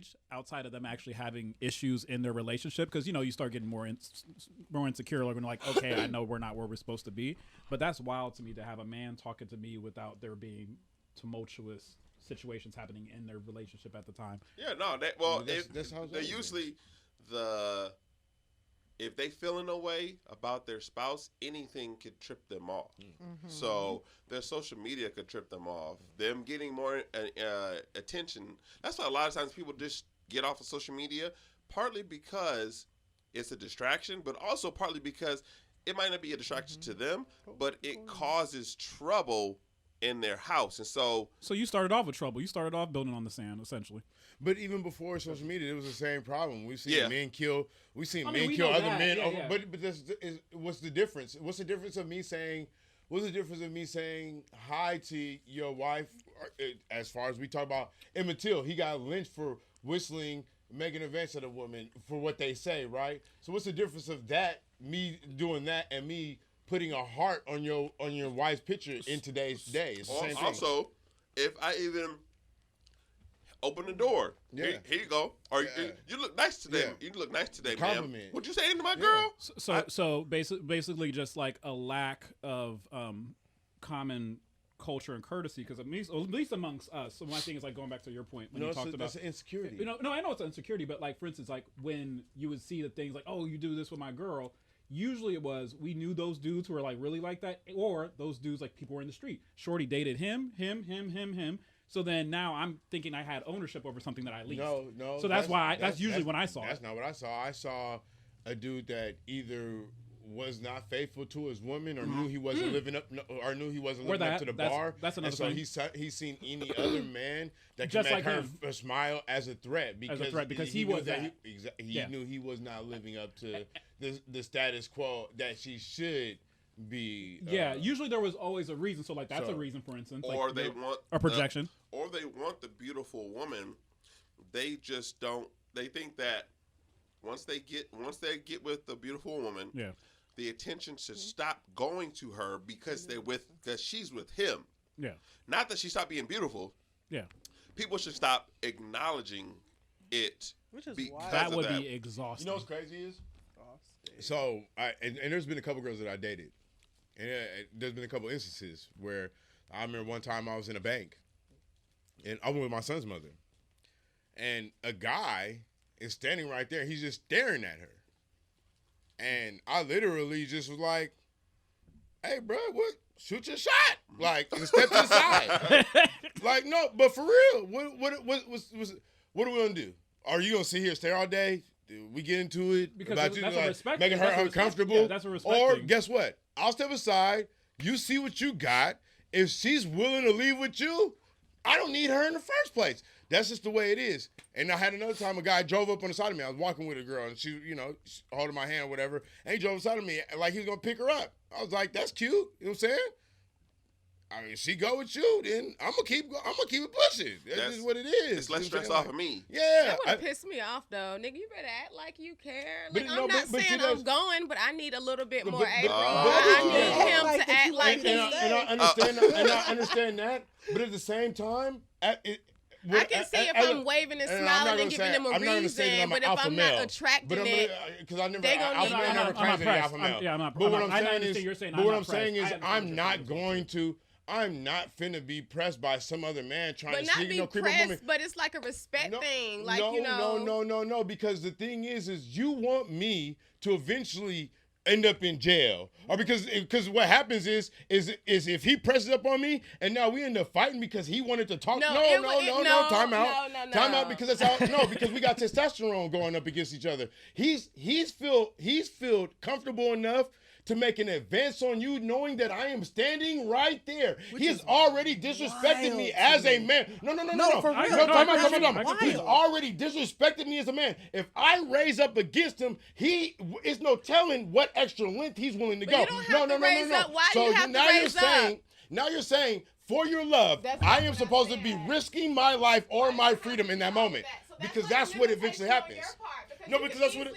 age, outside of them actually having issues in their relationship, because you start getting more insecure, like when like, okay, I know we're not where we're supposed to be. But that's wild to me to have a man talking to me without there being tumultuous situations happening in their relationship at the time. Yeah, no, that's how they usually if they feeling a way about their spouse, anything could trip them off. Mm-hmm. So their social media could trip them off. Them getting more attention. That's why a lot of times people just get off of social media, partly because it's a distraction, but also partly because it might not be a distraction to them, but it causes trouble in their house. And so you started off with trouble. You started off building on the sand, essentially. But even before social media, it was the same problem. We've seen men kill. We've seen men we kill know other that. men. Yeah. But what's the difference? What's the difference of me saying? What's the difference of me saying hi to your wife? As far as we talk about Emmit Till, he got lynched for whistling, making events at a woman for what they say, right? So what's the difference of that? Me doing that and me putting a heart on your wife's picture in today's day. It's the same thing. Also, if I even open the door, here you go, or you look nice today. Yeah. You look nice today, compliment. Ma'am. What'd you say to my girl? So basically, just like a lack of common culture and courtesy, because at least amongst us. So my thing is like going back to your point when you talked about that's insecurity. No, I know it's insecurity, but like for instance, like when you would see the things like, oh, you do this with my girl. Usually it was we knew those dudes who were like really like that, or those dudes like people were in the street. Shorty dated him. So then now I'm thinking I had ownership over something that I leased. No. So that's usually when I saw it. That's not what I saw. I saw a dude that either was not faithful to his woman, or knew he wasn't living up, or knew he wasn't living up to the bar. That's another thing. So he's seen any other man that just can make like her smile as a threat, because he was that. He knew he was not living up to the status quo that she should be. Usually there was always a reason. So like that's a reason, for instance. Or like, they want a projection. Or they want the beautiful woman. They just don't. They think that once they get with the beautiful woman, the attention should stop going to her because she's with him. Yeah. Not that she stopped being beautiful. Yeah. People should stop acknowledging it. Which is because that would be exhausting. You know what's crazy is? So and there's been a couple girls that I dated, and there's been a couple instances where I remember one time I was in a bank, and I went with my son's mother, and a guy is standing right there. He's just staring at her, and I literally just was like, "Hey, bro, what? Shoot your shot!" Like, and step to the side. Like, no, but for real, what are we gonna do? Are you gonna sit here and stare all day? We get into it because about you like, making her uncomfortable. Yeah, that's a respect or thing. Guess what? I'll step aside. You see what you got. If she's willing to leave with you, I don't need her in the first place. That's just the way it is. And I had another time a guy drove up on the side of me. I was walking with a girl, and she, holding my hand or whatever. And he drove beside of me like he was going to pick her up. I was like, that's cute. You know what I'm saying? I mean, if she go with you, then I'm gonna keep it pushing. That's just what it is. It's less stress off of me. Yeah. That would piss me off, though. Nigga, you better act like you care. Like, I'm not saying I'm going, but I need a little bit more April. I need him to act like he... And I understand that. But at the same time... I can see if I'm waving and smiling and giving them a reason, but if I'm not attracting it, because I never, alpha male. Yeah, I'm not. But what I'm saying is, I'm I'm not finna be pressed by some other man trying to sneak, creep up on me. But it's like a respect thing. Like, No. Because the thing is you want me to eventually end up in jail, or because what happens is if he presses up on me and now we end up fighting because he wanted to talk. No, time out, because that's how. No, because we got testosterone going up against each other. He's feel comfortable enough to make an advance on you, knowing that I am standing right there. He has already disrespected me as a man. No. For real. He's already disrespected me as a man. If I raise up against him, he is no telling what extra length he's willing to go. You don't have to raise up. Why do you have to raise up? Now you're saying, for your love, I am supposed to be risking my life or my freedom in that moment. Because that's what eventually happens. No, because that's what it.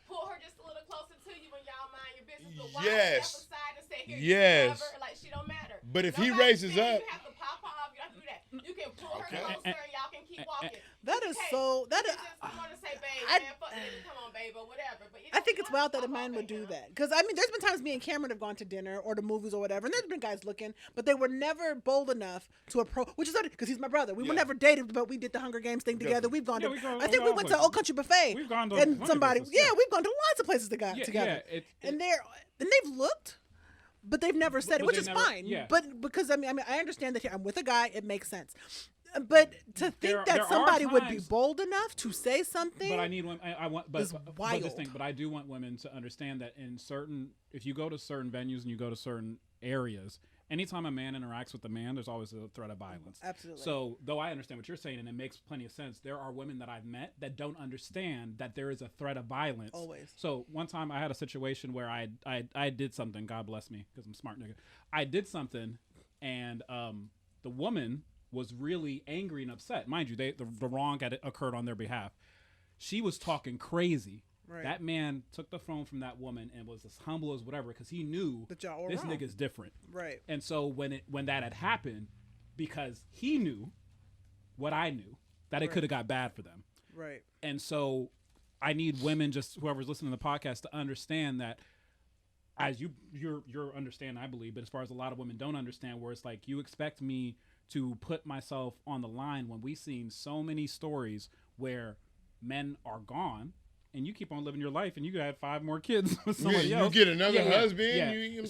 Pull her just a little closer to you when y'all mind your business. But why yes. step aside and say, here, yes. you like she don't matter. But if he raises up, you have to pop her off. You have to do that. You can pull her closer and y'all can keep walking. That so that just want to say, babe, man, fuck the nigga, come on, babe, or whatever. But I think it's wild that a man would do that. Because, I mean, there's been times me and Cameron have gone to dinner or to movies or whatever, and there's been guys looking, but they were never bold enough to approach, which is because he's my brother. We were never dated, but we did the Hunger Games thing together. We've gone to, I think we went to Old Country Buffet. We've gone to and somebody, places, we've gone to lots of places together. And they've looked, but they've never said it, which is fine. Yeah. But because, I mean, I understand that I'm with a guy, it makes sense. But to think that somebody would be bold enough to say something, but I need women. I want, but wild. But I do want women to understand that if you go to certain venues and you go to certain areas, anytime a man interacts with a man, there's always a threat of violence. Absolutely. So, though I understand what you're saying, and it makes plenty of sense, there are women that I've met that don't understand that there is a threat of violence. Always. So, one time I had a situation where I did something. God bless me, because I'm a smart nigga. I did something, and the woman was really angry and upset. Mind you, the wrong had occurred on their behalf. She was talking crazy. Right. That man took the phone from that woman and was as humble as whatever, because he knew this nigga's different. Right. And so when that had happened, because he knew what I knew, that it could have got bad for them. Right. And so I need women, just whoever's listening to the podcast, to understand that, as you're understanding, I believe, but as far as a lot of women don't understand, where it's like, you expect me to put myself on the line when we've seen so many stories where men are gone and you keep on living your life and you had 5 more kids with somebody else. You get another husband. Yeah.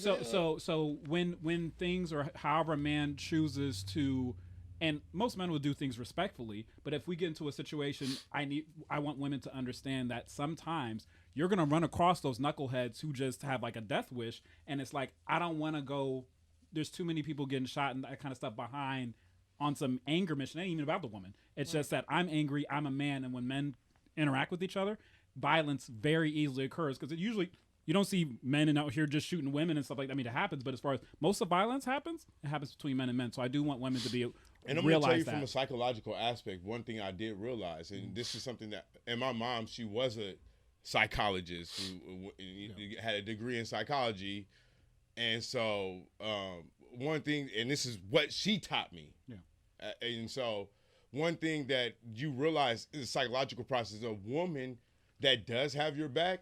So when things, or however a man chooses to, and most men will do things respectfully, but if we get into a situation, I want women to understand that sometimes you're going to run across those knuckleheads who just have like a death wish, and it's like, I don't want to go. There's too many people getting shot and that kind of stuff behind on some anger mission. It ain't even about the woman. It's just that I'm angry, I'm a man, and when men interact with each other, violence very easily occurs, because usually you don't see men out here just shooting women and stuff like that. I mean, it happens, but as far as most of violence happens, it happens between men and men. So I do want women to be and I'm going to tell you from a psychological aspect, one thing I did realize, and this is something that, and my mom, she was a psychologist who had a degree in psychology. And so one thing, and this is what she taught me. Yeah. And so one thing that you realize is the psychological process, a woman that does have your back,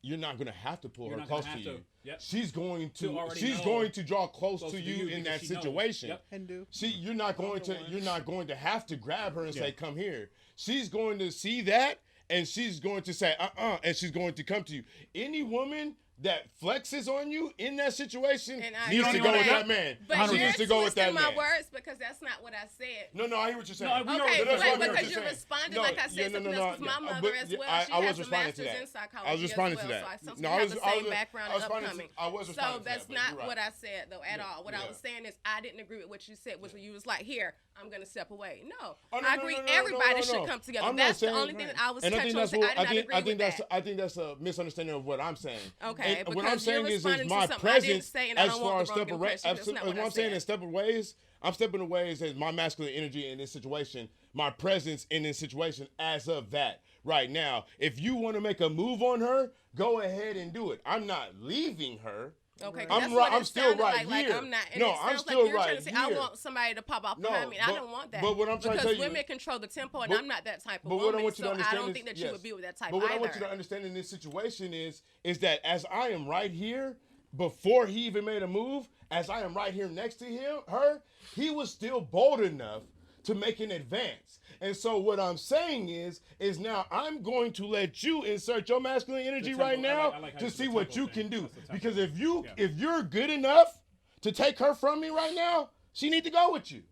you're not going to have to pull her close to you. Yep. She's going to draw close to you in that situation. Yep. And do. You're not going to have to grab her and say, come here. She's going to see that, and she's going to say, and she's going to come to you. Any woman that flexes on you in that situation needs to go with that man. But you're twisting my words, because that's not what I said. No, I hear what you're saying. Because you're responding like I said something else, because my mother as well, she has a master's in psychology. I was responding to that. So I have the same background and upcoming. So that's not what I said, though, at all. What I was saying is, I didn't agree with what you said, was you was like, here, I'm going to step away. No. I agree everybody should come together. That's the only thing that I was touching on. I did not agree with that. I think that's a misunderstanding of what I'm saying. Okay. And what I'm saying is my presence as far as step away. What I'm saying is step away. I'm stepping away as my masculine energy in this situation, my presence in this situation as of that right now. If you want to make a move on her, go ahead and do it. I'm not leaving her. Okay, I'm still right here. Like I'm not. I'm still right here. I want somebody to pop off behind me. I don't want that. But what I'm trying to tell you, because women control the tempo, and I'm not that type of woman. But what I want you to understand, I don't think that you would be with that type. But what I want you to understand in this situation is that as I am right here, before he even made a move, as I am right here next to her, he was still bold enough to make an advance. And so what I'm saying is now I'm going to let you insert your masculine energy right now to see what you can do. Because if you're good enough to take her from me right now, she need to go with you.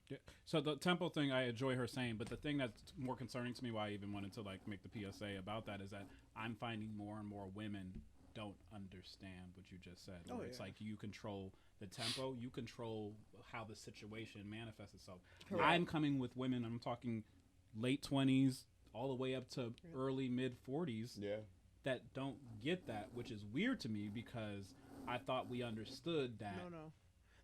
Yeah. So the tempo thing, I enjoy her saying, but the thing that's more concerning to me, why I even wanted to make the PSA about that, is that I'm finding more and more women don't understand what you just said. It's like you control the tempo, you control how the situation manifests itself. Correct. I'm coming with women, I'm talking late 20s all the way up to early mid 40s that don't get that, which is weird to me, because I thought we understood that. No.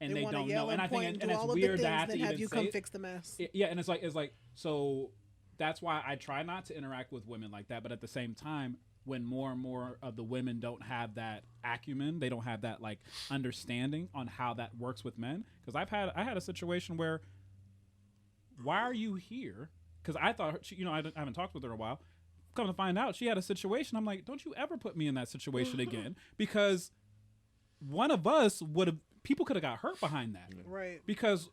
And they don't know. And I think and it's weird to have to even you come fix the mess. And it's like so that's why I try not to interact with women like that, but at the same time, when more and more of the women don't have that acumen, they don't have that understanding on how that works with men. Because I had a situation where, why are you here because I thought she, I haven't talked with her in a while. Come to find out, she had a situation. I'm like, don't you ever put me in that situation again, because one of us people could have got hurt behind that, right? Because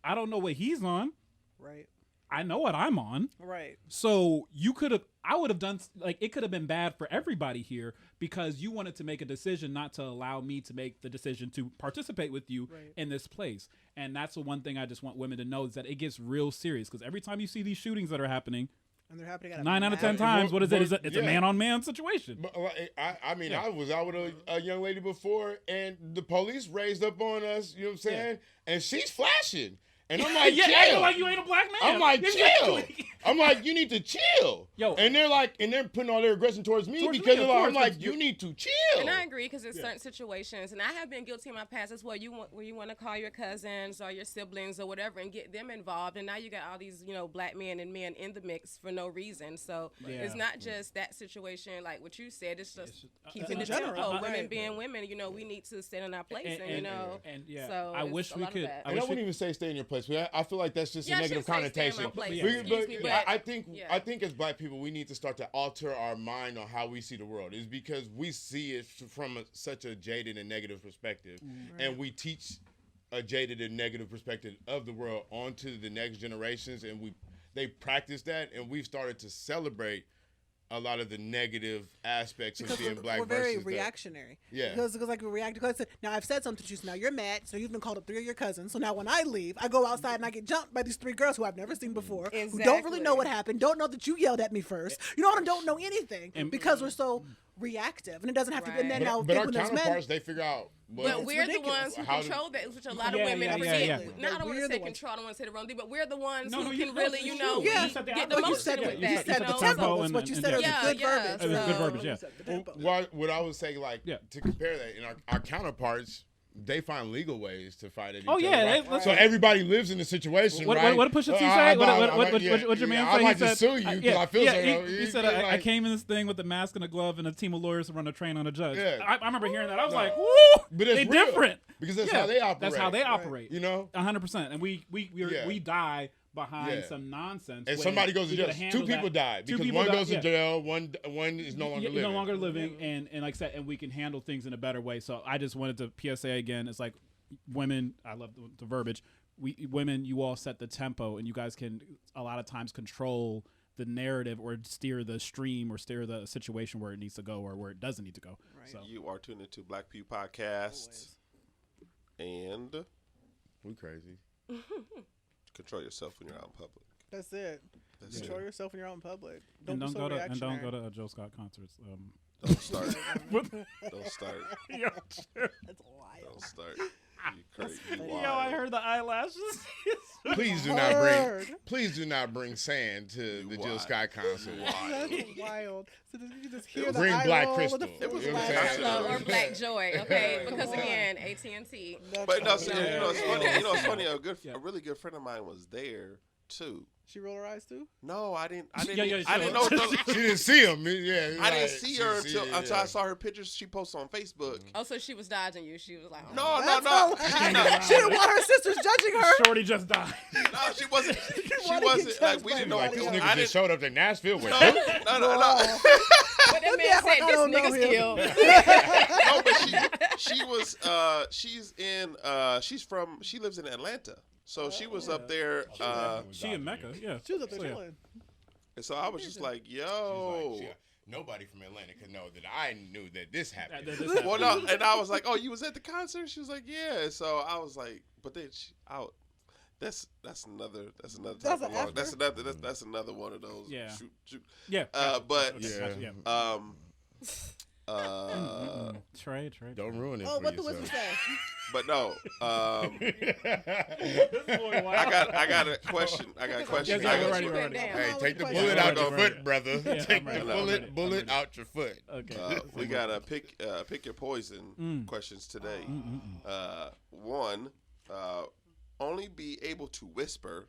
I don't know what he's on, right? I know what I'm on, right? So I would have done, like, it could have been bad for everybody here because you wanted to make a decision not to allow me to make the decision to participate with you in this place. And that's the one thing I just want women to know, is that it gets real serious, because every time you see these shootings that are happening, and they're happening 9 out of 10 times, what is it? It's a man-on-man situation. But, I mean, I was out with a young lady before, and the police raised up on us, you know what I'm saying? And she's flashing. And I'm like, chill. Acting like you ain't a black man. I'm like, chill. I'm like, you need to chill. Yo, and they're putting all their aggression towards me because I'm like, you need to chill. And I agree, because there's certain situations, and I have been guilty in my past as well. Where you want to call your cousins or your siblings or whatever and get them involved, and now you got all these black men and men in the mix for no reason. So it's not just that situation, like what you said. It's just keeping the tempo. Women being women, we need to stand in our place, and So I wish we could. I wouldn't even say stay in your place. I feel like that's just a negative connotation. I think as black people, we need to start to alter our mind on how we see the world. Is because we see it from such a jaded and negative perspective, and we teach a jaded and negative perspective of the world onto the next generations, and they practice that, and we've started to celebrate a lot of the negative aspects of being black. We're very reactionary. Yeah. Because like we react. Because now I've said something to you, so now you're mad. So you've been called up 3 of your cousins. So now when I leave, I go outside and I get jumped by these 3 girls who I've never seen before, who don't really know what happened, don't know that you yelled at me first. Don't know anything, because we're so reactive, and it doesn't have to be. And then but our counterparts, they figure out. But we're the ones who control that, which a lot of women forget. Not I don't want to say control, I don't want to say the wrong thing, but we're the ones who can really, get the most out of that. You said the tempo. That's what you said. It was good verbiage. It was good verbiage, yeah. What I would say, to compare that, in our counterparts, they find legal ways to fight it. Oh yeah, right? So everybody lives in the situation, right? What did Pusha T say? What your man say? I might just sue you because I feel so. He said, I came in this thing with a mask and a glove and a team of lawyers to run a train on a judge. Yeah. I remember hearing that. I was like, woo! But it's they're different because that's how they operate. That's how they operate. 100%. And we die behind some nonsense. And somebody goes to jail. 2 people die because one goes to jail, one is no longer living. No longer living, and like I said, and we can handle things in a better way. So I just wanted to PSA again. It's like, women, I love the verbiage. Women, you all set the tempo, and you guys can a lot of times control the narrative or steer the stream or steer the situation where it needs to go or where it doesn't need to go. Right. So you are tuned into Black Pew Podcast, and we crazy. Control yourself when you're out in public. That's it. Control yourself when you're out in public. Don't go to a Joe Scott concerts. Don't start. Don't start. That's wild. Don't start. You crazy. I heard the eyelashes. Please do not bring sand to the Jill Scott concert. That's wild. So you can just hear bring Black Crystal. It was or Black Joy, okay? Because again, AT&T. But no, it's funny. It's funny. A really good friend of mine was there too. She rolled her eyes too? No, I didn't. I Yeah, didn't know. She didn't see him. Yeah, I didn't see her until I saw her pictures she posted on Facebook. Oh, so she was dodging you. She was like, No. She didn't want her sisters judging her. Shorty just died. No, she wasn't. She wasn't. Like, we didn't know. Like, this nigga just showed up to Nashville with No. But that man said this nigga's killed. No, but she was. She lives in Atlanta. So she was up there. She in Mecca, yeah. She was up there chilling. And so I was just like, yo. Nobody from Atlanta could know that I knew that this happened. Well, no, and I was like, oh, you was at the concert? She was like, yeah. So I was like, but then that's another one of those. Yeah. Shoot. Yeah. Trey. Don't ruin it. Oh, what the whistle say? But no. I got a question. Ready. Hey, take the bullet out your foot, brother. Take the bullet out your foot. Okay. We got pick your poison questions today. One, only be able to whisper.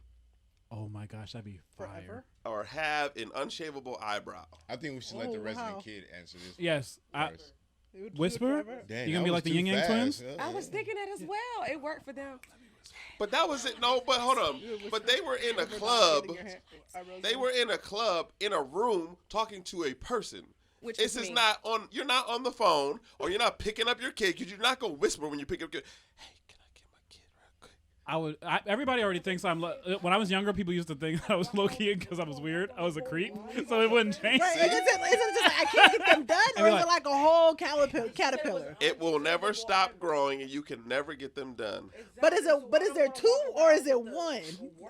Oh my gosh, that'd be fire. Forever? Or have an unshavable eyebrow. I think we should let the resident kid answer this. Yes. First. Whisper? Dang, you gonna be like the Yin Yang Twins? I was thinking that as well. It worked for them. But that was it. No, but hold on. But they were in a club. They were in a club in a room talking to a person. Which this is not on. You're not on the phone, or you're not picking up your kid. Because you're not gonna whisper when you pick up your. Hey, can I get my kid real quick? Everybody already thinks I'm. When I was younger, people used to think I was low key because I was weird. I was a creep, so it wouldn't change. Right. Is it just I can't get them done, or is it like a whole caterpillar? It will never stop growing, and you can never get them done. But is there two or is it one?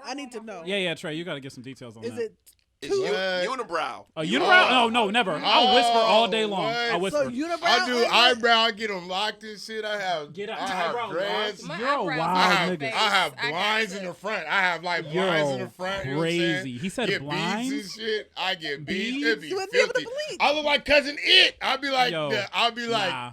I need to know. Yeah, Trey, you got to get some details on that. Is it? It's unibrow. A unibrow? No, never. I'll whisper all day long. I'll whisper. So unibrow? I do eyebrow. I get them locked and shit. I have dreads. You're a wild nigga. I have blinds in the front. I have like blinds in the front. You know what I'm saying? He said blinds? Beads and shit. I get beads. It'd be You wouldn't be able to filthy. bleed. I look like Cousin It. I'd be like, nah.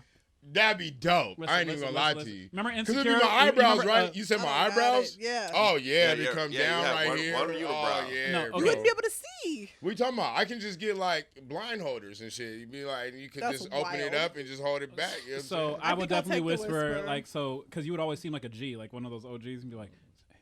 That'd be dope. I ain't even gonna lie to you. Remember Because Insecure? it'd be my eyebrows, right? You said my eyebrows? Yeah. Oh, yeah. They come down right here. One unibrow. Oh, yeah. No, okay. You wouldn't be able to see. What you talking about? I can just get like blind holders and shit. You'd be like, you could just open it up and just hold it back. You know So I would definitely whisper, like, so, because you would always seem like a G, like one of those OGs, and be like, hey,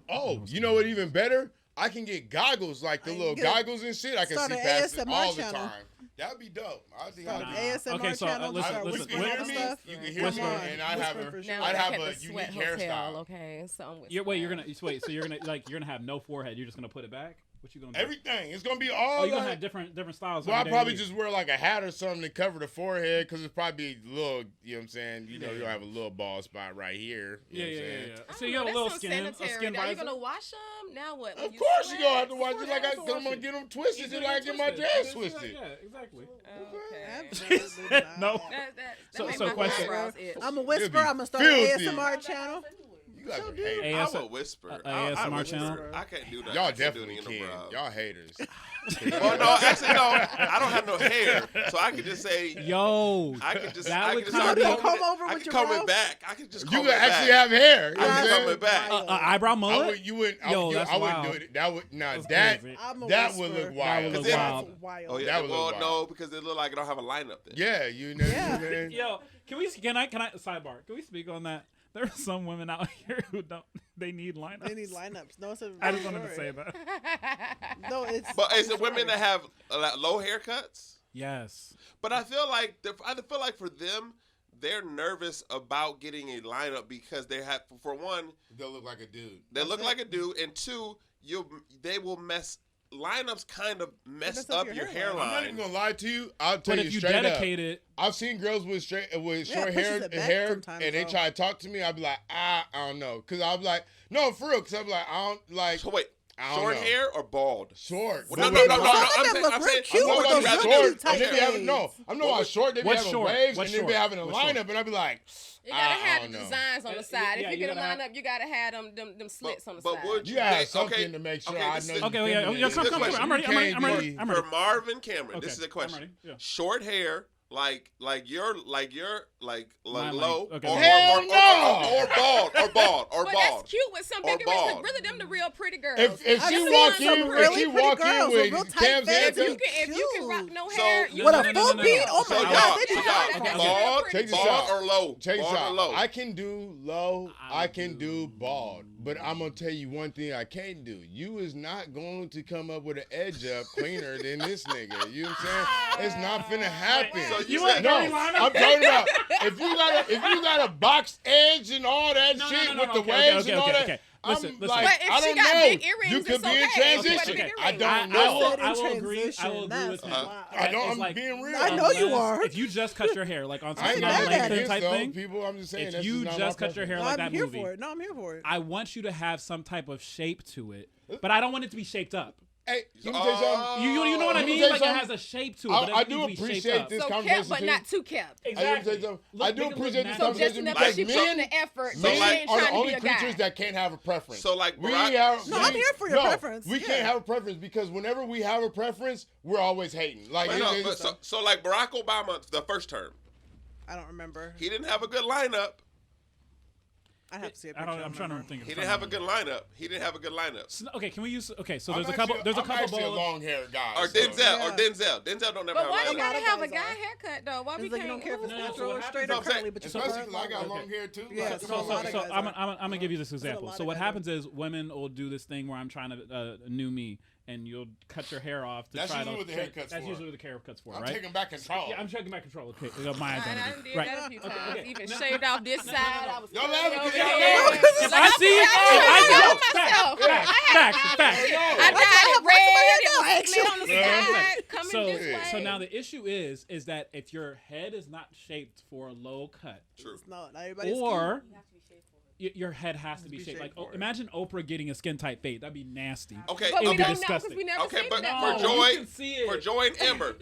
baby. Oh, you know what? Even better? I can get goggles, like the little goggles and shit. I can see past it all the time. That'd be dope. I think I'd be ASMR okay, so channel. listen. You can hear me, and I'd have a unique hairstyle. Okay, so So you're gonna have no forehead. You're just gonna put it back. What you gonna do? Everything. It's gonna be all. Oh, you're gonna have different styles. Well, I'll probably just wear like a hat or something to cover the forehead because it's probably a little. You know what I'm saying? You know, you'll have a little bald spot right here. You know what I'm saying? So you got a little skin visor. Are you gonna wash them? Now what? Of course you gonna have to wash it. Like I'm gonna get them twisted just like I get my dress twisted. Yeah, exactly. Okay. No. So question. I'm a whisper. I'm gonna start an ASMR channel. You guys are haters. I would whisper. ASMR channel. I can't do that. Y'all definitely can. Y'all haters. Well, no, actually, no. I don't have no hair, so I could just say, yo. I could just. That I would could just come over with your comb brows? it back. I could just. You could actually have hair. I could comb it back. Eyebrow mullet. You wouldn't. That's I wouldn't wild. do it. That would That's that crazy. would look That wild. would look wild. Oh yeah. That would look wild. No, because it look like it don't have a lineup there. Yeah, you know. Yeah. Yo, can I sidebar? Can we speak on that? There are some women out here who don't. They need lineups. They need lineups. No, it's a I just wanted to say that. No, it's. But is it women that have low haircuts? Yes. But I feel like for them, they're nervous about getting a lineup because they have, for one, They'll look like a dude. They look like a dude, and two, they will mess. Lineups kind of mess up your hairline. I'm not even gonna lie to you. I'll tell But you if you straight dedicate it, I've seen girls with short hair, and they try to talk to me. I'd be like, I don't know, because I'm like, no, for real, because I'm like, I don't like. So wait, short hair or bald? Short. Well, no. I'm saying I'm not about short. They be having waves, and they be having a lineup, and I'd be like, you gotta have the designs on the side. If you're gonna line up, you gotta have them slits on the side. But would you have something to make sure I know? Okay, yeah, come. I'm ready. For Marvin Cameron, this is a question. Short hair. Like you're low or bald. But that's cute with some bigger because really them the real pretty girls. If she walk in with Cam's if you can rock no hair, with a full beat. Oh my God, bald or low. I can do low. I can do bald. But I'm gonna tell you one thing I can't do. You is not going to come up with an edge up cleaner than this nigga. You know what I'm saying? It's not finna happen. So I'm talking about if you got a boxed edge and all that shit with the waves and all that. Listen. Like, but if I she don't got know. big earrings, You could it's be in okay. transition. I don't know. I will agree with you. I know I'm being real. I know you are. If you just cut your hair, like on I something ain't like mad LinkedIn at type it, thing, people, I'm just saying. if you just cut your hair like that movie, I'm here for it. I want you to have some type of shape to it, but I don't want it to be shaped up. Hey, let me tell you something. You know what I mean? Like it has a shape to it. But I do appreciate this conversation. Kept, but not too kept. Exactly. I do appreciate this So just conversation enough because that she put in men the effort. are the only creatures that can't have a preference. So like, I'm here for your preference. We can't have a preference because whenever we have a preference, we're always hating. Like, so like Barack Obama, the first term. I don't remember. He didn't have a good lineup. I have to see a picture. I'm trying to think. He didn't have a good lineup. So, okay, can we use? Okay, so there's a couple. There's a couple of long hair guys. Or Denzel. Denzel don't never have a lineup. But why you gotta have a guy haircut though? Why we can't? You don't care if it's natural or straight No, or curly, but especially because I got long hair too. Yeah. So I'm gonna give you this example. So what happens is women will do this thing where I'm trying to new me. And you'll cut your hair off to try to. That's usually what the haircut's for. That's usually what the haircut's for, right? I'm taking back control. Yeah, I'm taking back control. Okay, my identity. I did that a few times. Even shaved off this side. I was don't laugh at If I see it, facts. I dyed it red. It was split on the side. Coming this way. So now the issue is that if your head is not shaped for a low cut, true, or your head has to be shaped. Like, imagine Oprah getting a skin tight fade. That'd be nasty. Okay, but it'd be disgusting. We never okay, but that. for Joy and Amber,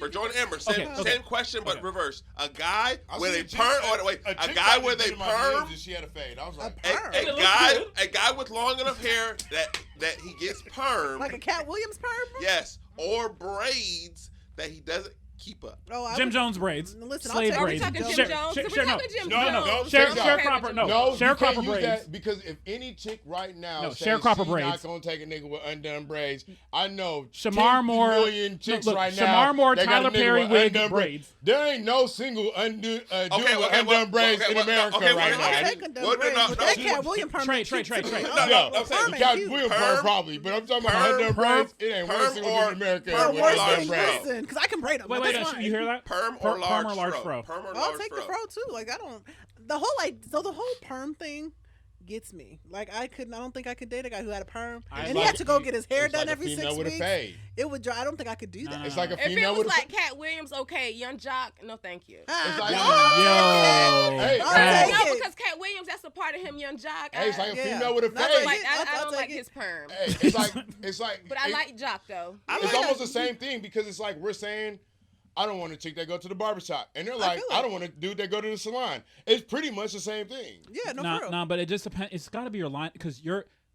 same question, but reverse. A guy with a perm, a guy with a perm. She had a fade. I was like, a guy with long enough hair that he gets perm, like a Cat Williams perm. Yes, or braids that he doesn't keep up. Jim Jones braids. Listen, slave braids. Are we talking Jim Jones? No. Sharecropper, no. Sharecropper braids. Because if any chick right now says sharecropper she's braids. not gonna take a nigga with undone braids, I know Shamar Moore million chicks right now. Shamar Moore, Tyler Perry wig braids. There ain't no single dude with undone braids in America right now. I'll take undone braids, but that Cat Williams perm. Trade. No, I'm saying Cat Williams perm probably, but I'm talking about undone braids. It ain't one single dude in America with undone braids. Listen, because I can braid them. Wait, you hear that? Perm or large fro. I'll take the fro too. Like I don't. The whole perm thing gets me. Like I don't think I could date a guy who had a perm and he had to go get his hair done every 6 weeks. It would. I don't think I could do that. It's like a female if it was with like Cat Williams, okay. Young Jock, no, thank you. It's like no, because Cat Williams, that's a part of him. Young Jock. Hey, it's like a female with a fade. I don't like his perm. Hey, it's like. But I like Jock though. It's almost the same thing because it's like we're saying. I don't want a chick that go to the barbershop. And they're like, I don't want a dude that go to the salon. It's pretty much the same thing. Yeah, no, but it just depends. It's got to be your line because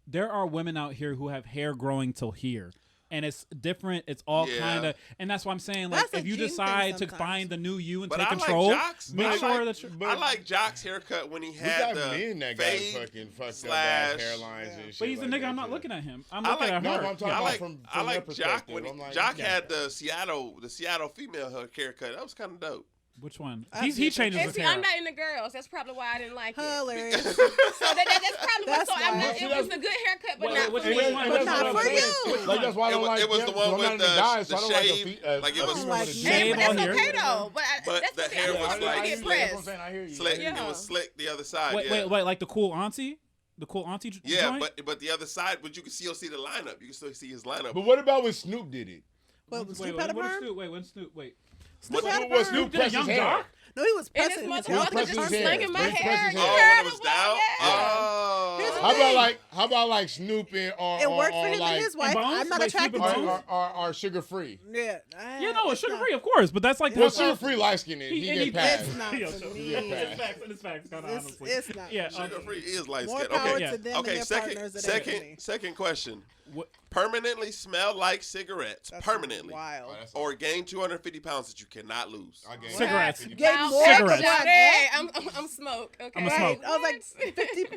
there are women out here who have hair growing till here. And it's different. It's all kind of, and that's why I'm saying, like, if you decide to find the new you and take control, make sure that I like Jock's haircut when he had the fade fucking slash hairlines and shit. But he's a nigga. I'm not looking at him. I'm looking at her. I like Jock when Jock had the Seattle female haircut. That was kind of dope. Which one? He changes his hair. I'm not into girls. That's probably why I didn't like it. Hilarious. So that's probably why. So I'm not. It was a good haircut, but not for me. But not for you. Like that's why I don't like. It was the one with the shave. Like it was shave on here. That's okay though. But the hair was like slick. It was slick the other side. Wait, like the cool auntie. The cool auntie joint? but the other side, but you can still see the lineup. You can still see his lineup. But what about when Snoop did it? When Snoop had a perm? Snoop pressed his hair? No, he was pressing his hair. just slinging my hair. Oh, when it was down? How about like Snoop and it worked for him and his wife. I'm not attracted to are sugar free. Yeah. No, it's sugar free, of course, but that's like sugar free light skin. He get passed. It's not. It's facts. Honestly, it's not. Yeah, sugar free is light skin. More power to them and their partners. Second question. Permanently smell like cigarettes. Permanently. Wild. Or gain 250 pounds that you cannot lose. Cigarettes. Cigarettes. Hey, I'm smoke. Okay. I'm a smoke. I was like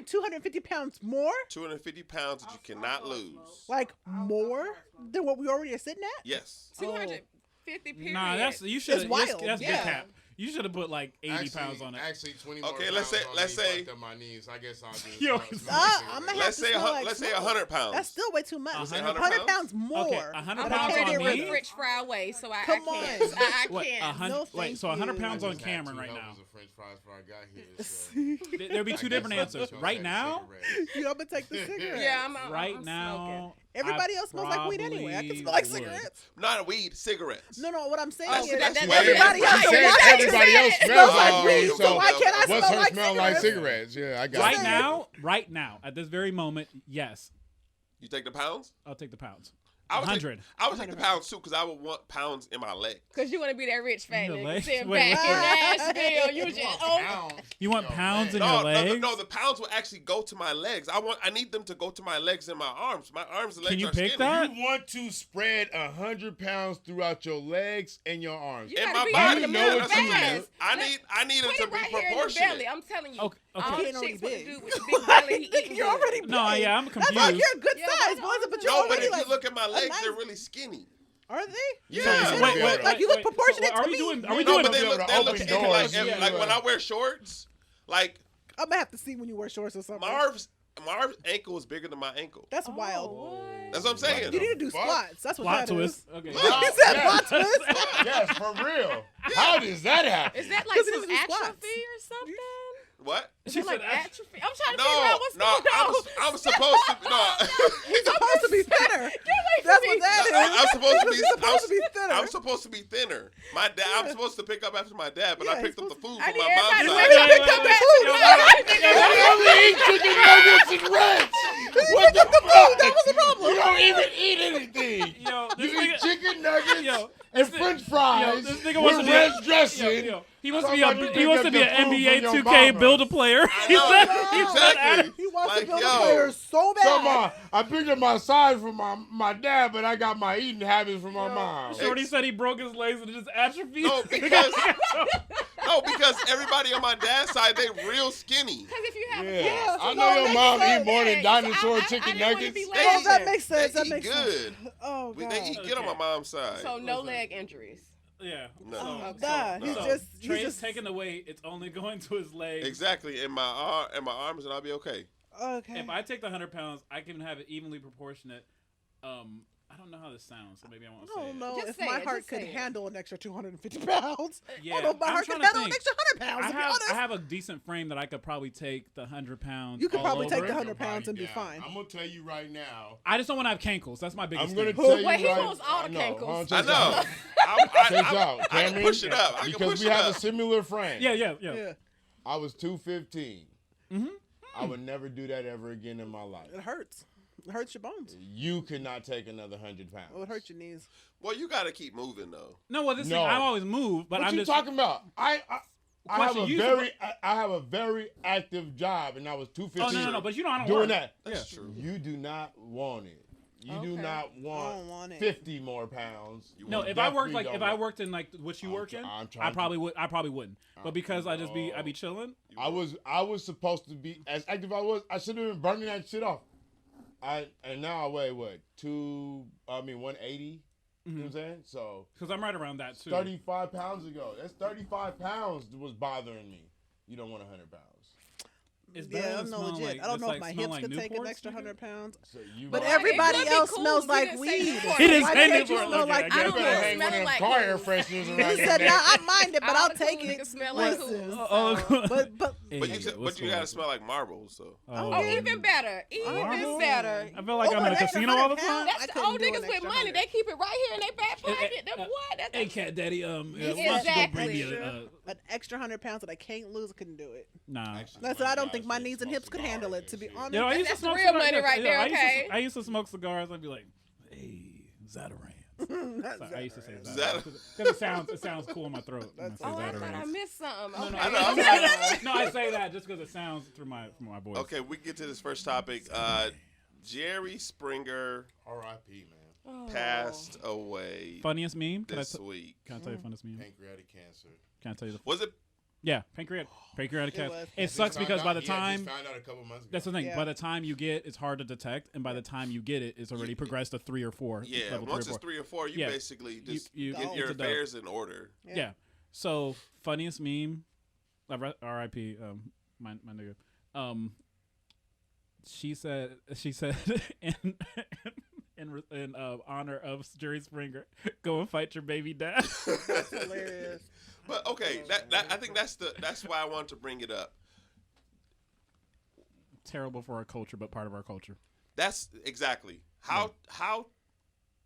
250 pounds more? 250 pounds that you cannot lose. Like more than what we already are sitting at? Yes. 250 period. Nah, that's wild. That's big cap. You should have put like 80 pounds on it. Actually, 20 more. Okay, let's say my knees. I guess I'll do. I'm gonna have let's say 100 pounds. That's still way too much. 100 pounds more. Okay, 100 I'm pounds on me. French fry away, so I Come can't. on. I can't. Wait, so 100 pounds on Cameron right now. French fries before I got here. There'll be two different answers. Right now, I'm gonna take the cigarette. Yeah, I'm now. Everybody else smells like weed anyway. I can smell like cigarettes. Not weed, cigarettes. No, what I'm saying is everybody else smells like weed. So why can't I smell like cigarettes? Smell like cigarettes? Yeah, I got Right now, at this very moment, yes. You take the pounds? I'll take the pounds. 100. I would take the pounds too, because I would want pounds in my legs. Because you want to be that rich fat nigga sitting Wait, back in Nashville. You just you want pounds in your legs? No, the pounds will actually go to my legs. I need them to go to my legs and my arms. My arms and legs Can you are pick skinny. that? You want to spread 100 pounds throughout your legs and your arms. In my body, body, know that's what you what I need it to be proportionate. Belly. I'm telling you. Okay. All He the ain't already chicks want to big. do with the big belly. He eating You're already big. No, yeah, I'm confused. That's like you're a good Yeah, size, but boys, but you're No, but already if like you look at my legs, nice- they're really skinny. Are they? Yeah. Wait. Like you look proportionate are to we me. doing? Are No, we doing? but they look open skinny. doors. Like when I wear shorts, like I'm gonna have to see when you wear shorts or something. Marv's ankle is bigger than my ankle. That's wild. What? That's what I'm saying. You need to do squats. That's what Plot that twist. is. Okay. He said plot twist. Yes, for real. How does that happen? Is that like 'Cause he some doesn't do squats. atrophy or something? What? Is She it like said atrophy? I'm trying to figure out what's going on. I'm supposed to. No, He's supposed to be thinner. Get That's away what that is. I'm supposed to be. He's supposed to be thinner. I'm supposed to be thinner. My dad. I'm supposed to pick up after my dad, but Yeah, I picked he's up the food I from need my mom's everybody side. to pick up that food. You only eat chicken nuggets and ranch. What the fuck? That was the problem. You don't even eat anything. Yo, You this eat nigga. chicken nuggets Yo, and French fries this nigga wants with to be ranch dressing. Yo, he wants to Talking be about a you he wants pick to be up an the food NBA from your 2K mama. build a player. He said Exactly. He wants to Like, build yo. a player so bad. Come on, I picked up my size from my dad, but I got my eating habits from my mom. Shorty said he broke his legs and it just atrophied. No, because everybody on my dad's side, they real skinny. Because if you have Yeah, I so know your no, mom makes eat more than sense. dinosaur So chicken I didn't wanna nuggets. be They Oh, eat- that makes sense. They That eat makes good. sense. Oh god. They eat good on my mom's side. so no leg injuries. Yeah. No. Oh, So- nah, no. he's So, just Trey's just taking the weight. It's only going to his legs. Exactly, in my arms, and I'll be okay. okay. If I take the 100 pounds, I can have it evenly proportionate. I don't know how this sounds, so maybe I won't I say don't it. know Just if say my it, heart just could say it. handle an extra 250 pounds. Yeah, I don't know if my I'm heart trying could to handle an think. extra 100 pounds, to be honest. I have a decent frame that I could probably take the 100 pounds. You could all probably over take it. the 100 pounds and be fine. I'm gonna tell you right now. I just don't want to have cankles. That's my biggest I'm gonna thing. tell you Wait, he right. wants all the I know. cankles. Hold on, I check know. out. Check out, I can Cameron, push it up. I can because push we it have up. a similar frame. Yeah. Yeah. I was 215. Mm-hmm. I would never do that ever again in my life. It hurts. It hurts your bones. You could not take another 100 pounds. It would hurt your knees. Well, you got to keep moving though. No, well, this No. thing, I always move, but What I'm you just talking about? I have Question, a you very active job, and I was 215. Oh no, but you know I don't doing work. that. That's Yeah. true. You do not want it. You do Okay. not I want, don't want it. 50 more pounds. You No, want- if I worked definitely like if don't I want- worked in like what you work in, I'm I trying probably would. I probably wouldn't. But because I just no. I'd be chilling. I was supposed to be as active as I was. I should have been burning that shit off. And now I weigh what 180. You know what I'm saying? So Because I'm right around that too. 35 pounds ago. That's 35 pounds that was bothering me. You don't want 100 pounds. It's better Yeah, than I'm no smelling legit. like- I don't it's know like if my smelling hips like could take an Newports, extra nigga. 100 pounds. So you But might- everybody It could be else cool. smells You like didn't say weed. Newport. It is Why kind can't of you like- smell okay, like I You get don't better know, hang one of smelling them like car air cool. fresheners He around your said, "Nah, neck. I mind it, but All I'll the take cool it." niggas smell like Listen. cool. Oh, But But you gotta smell like marbles. So Oh, even better. Even Marble? better. I feel like I'm Over in a an extra casino all the 100 time. pounds? I That's the couldn't old do an niggas with extra money. 100. They keep it right here in their back pocket. Them what? That's Hey, cat daddy, why don't you go Exactly. bring me a An extra 100 pounds that I can't lose, I couldn't do it. nah. Actually, That's my what I don't guys think my just knees and smoke hips could cigars handle it. and To be shit. honest, You know, I used to That's smoke real cigars. money right there, okay? I used to smoke cigars. I'd be like, hey, Zatarans. So I used to say that because it sounds cool in my throat. when I say Oh, I thought I Zatarans. missed something. No, Okay. I know. No, I say that just because it sounds through my voice. okay, we get to this first topic. Jerry Springer R.I.P. man. Oh. passed away Funniest meme? this week. Can I tell you the funniest meme? Pancreatic cancer. Can I tell you the? Was it? Yeah, pancreatic It cancer. was. It sucks because by the time Just found out a couple months ago. that's the thing. Yeah. By the time you get, it's hard to detect, and by the time you get it, it's already progressed to 3 or 4. Yeah, level once 3 or it's 4. 3 or 4, you Yeah. basically just You- get your it's a dub. affairs in order. Yeah. So funniest meme, R.I.P. My nigga. She said in honor of Jerry Springer, go and fight your baby dad. That's hilarious. But okay, I think that's why I wanted to bring it up. Terrible for our culture, but part of our culture. That's exactly how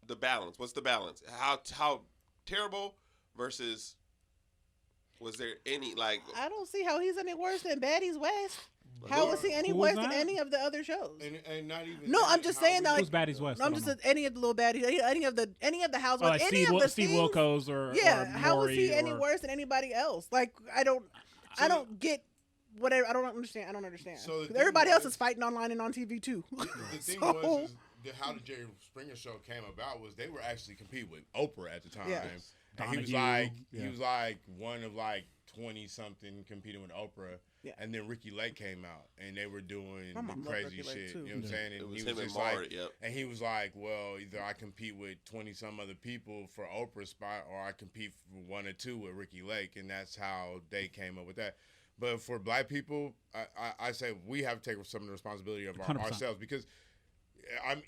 the balance. What's the balance? How terrible versus was there any like? I don't see how he's any worse than Baddies West. How was he any worse than any of the other shows? And not even. No, I'm just saying that. Who's Baddies West? I'm just any of the little baddies, any of the housewives, like any of the Steve Wilkos or how was he any worse than anybody else? Like I don't get. Whatever, I don't understand. So everybody else is fighting online and on TV too. The thing was how the Jerry Springer show came about was they were actually competing with Oprah at the time. Yeah. And he was like one of like 20 something competing with Oprah. Yeah. And then Ricky Lake came out and they were doing the crazy shit. You know what I'm saying? And it was he him was just and like, and he was like, well, either I compete with 20 some other people for Oprah's spot or I compete for 1 or 2 with Ricky Lake, and that's how they came up with that. But for black people, I say we have to take some of the responsibility of ourselves because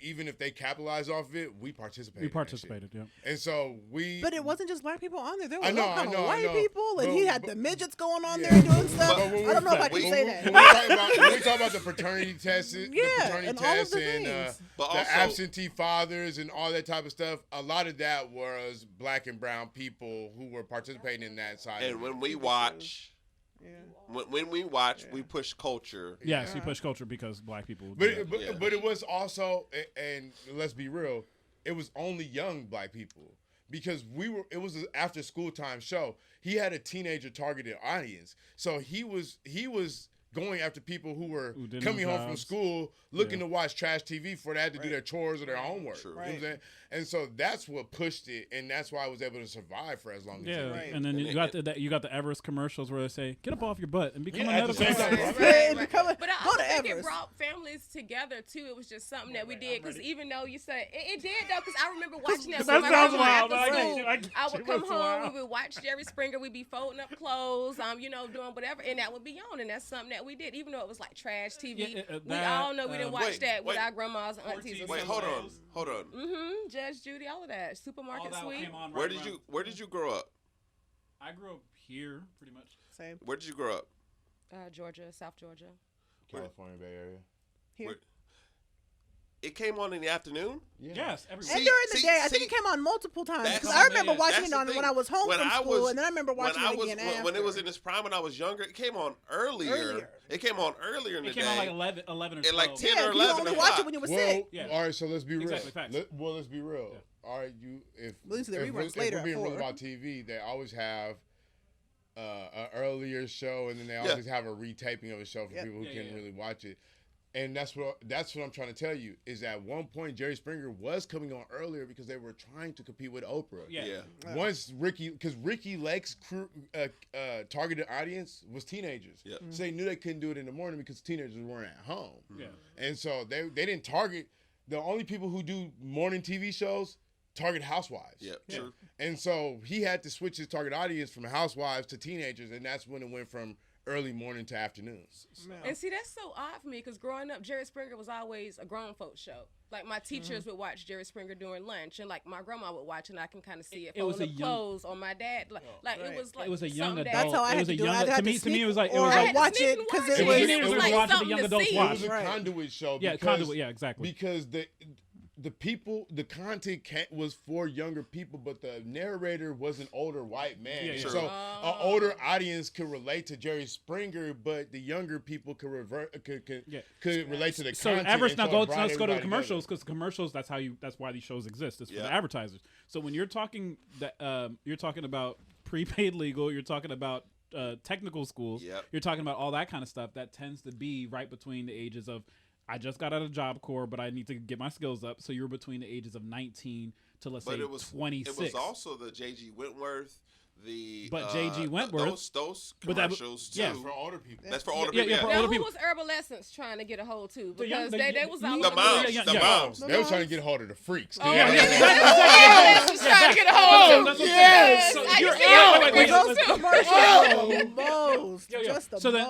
even if they capitalize off of it, we participated. We participated, yeah. And so But it wasn't just black people on there. There were all kind of white people, and he had the midgets going on there doing stuff. I don't know if I can say that. When we talk about the paternity tests, and the absentee fathers and all that type of stuff, a lot of that was black and brown people who were participating in that side. And when we watch. Yeah. When we watch, we push culture. Yes, we push culture because black people. But it was also, and let's be real, it was only young black people because it was an after school time show. He had a teenager targeted audience, so he was going after people who were coming home from school looking to watch trash TV before they had to do their chores or their homework. You know what I'm saying? And so that's what pushed it, and that's why I was able to survive for as long as it did. And then you got the Everest commercials where they say, "Get up off your butt and become But another." I also think it brought families together too. It was just something that we did because even though you said it did though, because I remember watching that. That sounds wild. I would come home, we would watch Jerry Springer, we'd be folding up clothes, doing whatever, and that would be on, and that's something that we did, even though it was like trash TV. We all know we didn't watch that with our grandmas and aunties. Wait, hold on. Judge Judy, all of that. Supermarket Sweep. Where did you grow up? I grew up here, pretty much. Same. Where did you grow up? Georgia, South Georgia. California Bay Area. Here. It came on in the afternoon? Yeah. Yes, every and during the day. I think it came on multiple times. Because I remember watching it on when I was home from school, and then I remember watching it again after. When it was in its prime when I was younger, it came on earlier. It came on earlier in the day. It came on like 11 or 12. Like 10 or 11 o'clock. You only watch it when you were sick. All right, so let's be real. Exactly, facts. Let's be real. Yeah. All right, if we're being real about TV, they always have an earlier show, and then they always have a retaping of a show for people who can't really watch it. And that's what I'm trying to tell you is at one point Jerry Springer was coming on earlier because they were trying to compete with Oprah. Yeah. Once Ricky Lake's targeted audience was teenagers. Yeah. So they knew they couldn't do it in the morning because teenagers weren't at home. Yeah. And so they didn't target the only people who do morning TV shows target housewives. Yeah, true. And so he had to switch his target audience from housewives to teenagers, and that's when it went from early morning to afternoons. And see, that's so odd for me because growing up, Jerry Springer was always a grown folks show. Like my teachers would watch Jerry Springer during lunch, and like my grandma would watch, and I can kind of see it was clothes on my dad. It was a young adult. That's how I had to do it. To me, it was like watch it because it was like watching the young adults watch. It was a conduit show. Yeah, conduit. Yeah, exactly. Because the content was for younger people, but the narrator was an older white man. Yeah, so an older audience could relate to Jerry Springer, but the younger people could relate to the content. So Everest, now let's go to the commercials because commercials. That's why these shows exist. It's for the advertisers. So when you're talking about prepaid legal, you're talking about technical schools, you're talking about all that kind of stuff. That tends to be right between the ages of I just got out of Job Corps, but I need to get my skills up. So you're between the ages of 19 to, let's say, 26. It was also the J.G. Wentworth, J.G. Wentworth. Those commercials, too. That's for older people. That's for older people. Yeah, for older people. Who was Herbal Essence trying to get a hold to? Because they was all the moms. They were trying to get a hold of the freaks. Herbal Essence trying to get a hold to.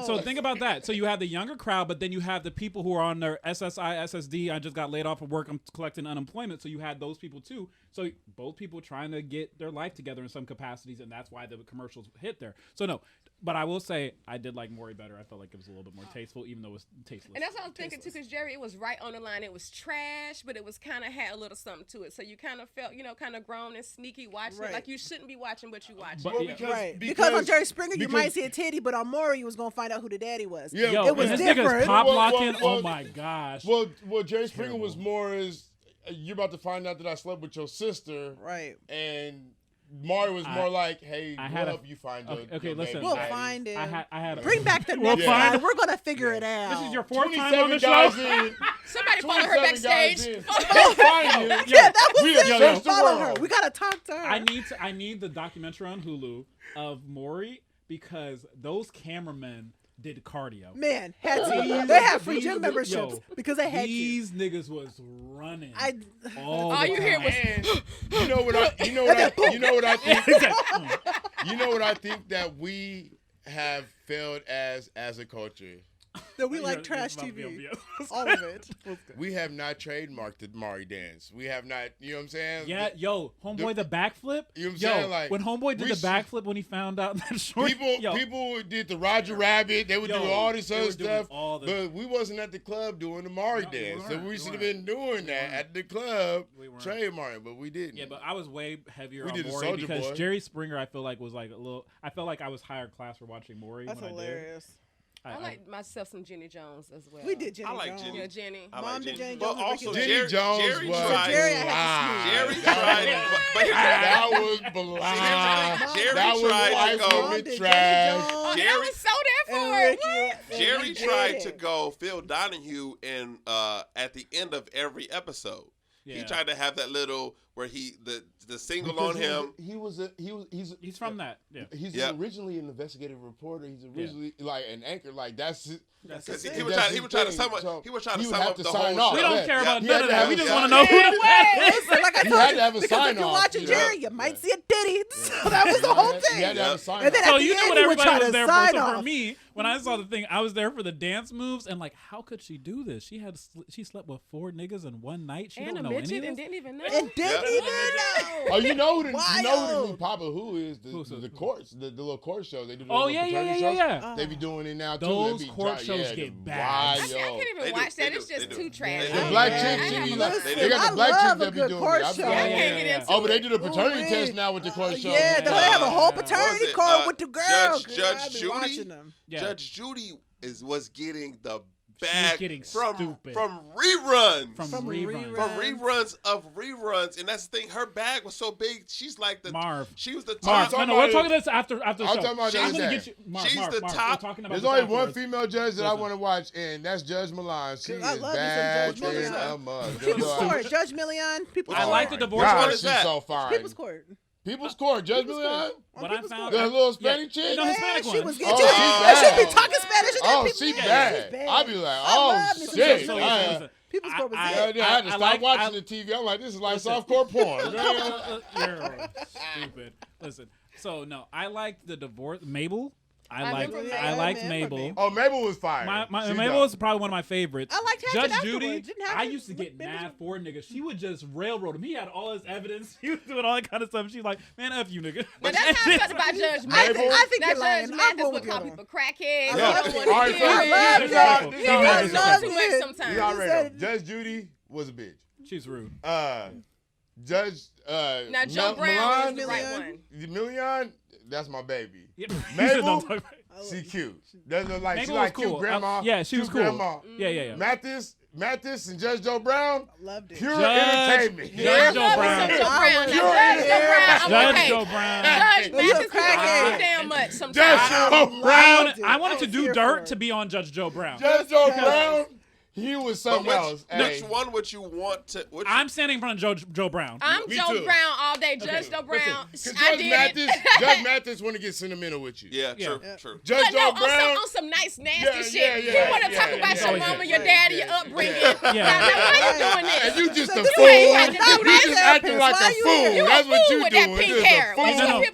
So think about that. So you have the younger crowd, but then you have the people who are on their SSI, SSD. I just got laid off of work. I'm collecting unemployment. So you had those people too. So both people trying to get their life together in some capacities, and that's why the commercials hit there. So no, But I will say, I did like Maury better. I felt like it was a little bit more tasteful, even though it was tasteless. And that's what I was thinking, too, because Jerry, it was right on the line. It was trash, but it was kind of had a little something to it. So you kind of felt, kind of grown and sneaky watching it. Like you shouldn't be watching, but you watch it. Because on Jerry Springer, you might see a titty, but on Maury, you was going to find out who the daddy was. Yeah, Yo, it was this different. Nigga's pop locking. Oh, my gosh. Well, Jerry Springer was more as, you're about to find out that I slept with your sister. Right. And Maury was more like, "Hey, we'll help you find your listen, we'll find it. I had Bring back the next guy. We're gonna figure it out. This is your fourth time on the show. Somebody follow her backstage. That was it. Follow her. We gotta talk to her. I need the documentary on Hulu of Maury because those cameramen did cardio. Man, they had free gym memberships because they had these niggas was running. All you hear was you know what I think that we have failed as a culture. That we like trash TV. All of it. We have not trademarked the Maury dance. We have not, you know what I'm saying? Yeah, Homeboy the backflip. You know what I'm saying? Like, when Homeboy did the backflip when he found out that short. People did the Roger Rabbit. They would do all this other stuff. But we wasn't at the club doing the Maury dance. So we should have been doing that at the club, trademarking, but we didn't. Yeah, but I was way heavier on Maury because Jerry Springer, I feel like, was like a little. I felt like I was higher class for watching Maury. That's hilarious. I like myself some Jenny Jones as well. We did Jenny Jones. I like Jenny. Yeah, Jenny. Mom did Jenny Jones. But also Jenny Jones Jerry was tried. Jerry tried. That was blind. Jerry tried to go with trash. Jerry was so there for it. Jerry tried to go Phil Donahue in at the end of every episode. Yeah. He tried to have that little where the single on him. He's from that. Yeah. He's originally an investigative reporter. He's originally like an anchor. Like that's it. He was trying to sum up the whole show. We don't care about none of that. We just want to know who Listen, like I told you, have a because if you're watching Jerry, you might see a titty. So that was the whole thing. He had to have a sign and then so at the you knew end, what everybody was there for. So for me, when I saw the thing, I was there for the dance moves and like, how could she do this? She slept with 4 niggas in one night. She don't know any of this. And didn't even know. Oh, you know who the Papa Who is the courts, the little court shows. They do. Yeah. They be doing it now too. Those court shows get bad. I can't even watch that. It's just too trash. The black chicks, they got the black chicks that be doing it. Oh, but they do the paternity test now with the court show. Yeah, they have a whole paternity card with the girls. Judge Judy was getting the bag from reruns. From reruns of reruns, and that's the thing. Her bag was so big. She's like the Marv. She was the top. No, we're talking this after the show. I'm talking about she's the top. There's only one female judge that I want to watch, and that's Judge Milan. She is bad in a mug. People's Court. Judge Milan. I like the divorce. What is that? She's so fine. People's Court. People's Court, Judge Milan. What I found, the little Hispanic chick. No, Hispanic one. She was good. She be talking Spanish. Oh, she bad. I'd be like, oh shit. People's Court was good. I had to stop watching the TV. I'm like, this is like softcore porn. You're stupid. Listen. So no, I liked the divorce. Mabel. I liked Mabel. Oh, Mabel was fire. Mabel was probably one of my favorites. I liked Judge Judy. I used to get mad for niggas. She would just railroad him. He had all his evidence. He was doing all that kind of stuff. She's like, man, F you, nigga. But that's how I felt about Judge Mabel. I think that you're lying. Judge Mathis would call people crackheads. I love too much sometimes. Judge Judy was a bitch. She's rude. Judge now Joe Brown was the right one. Million, that's my baby. Yep. Mabel, she cute. Doesn't look like she like cool. Cute grandma. Yeah, she was cool. Grandma. Yeah. Mathis and Judge Joe Brown. Loved it. Pure entertainment. Judge Joe Brown. Judge Joe Brown. Judge Mathis too damn much sometimes. Judge Joe Brown. I wanted to do dirt to be on Judge Joe Brown. Judge Joe Brown. He was something else. Which one would you want to? I'm standing in front of Joe Brown. I'm Joe Brown all day. Judge Joe Brown. Judge Mathis want to get sentimental with you. Yeah, true. Judge Joe Brown on some nice nasty shit. He want to talk about your mama, your daddy, your upbringing. Now why you doing this? And you just a fool. You just acting like a fool. That's what you doing. With that pink hair.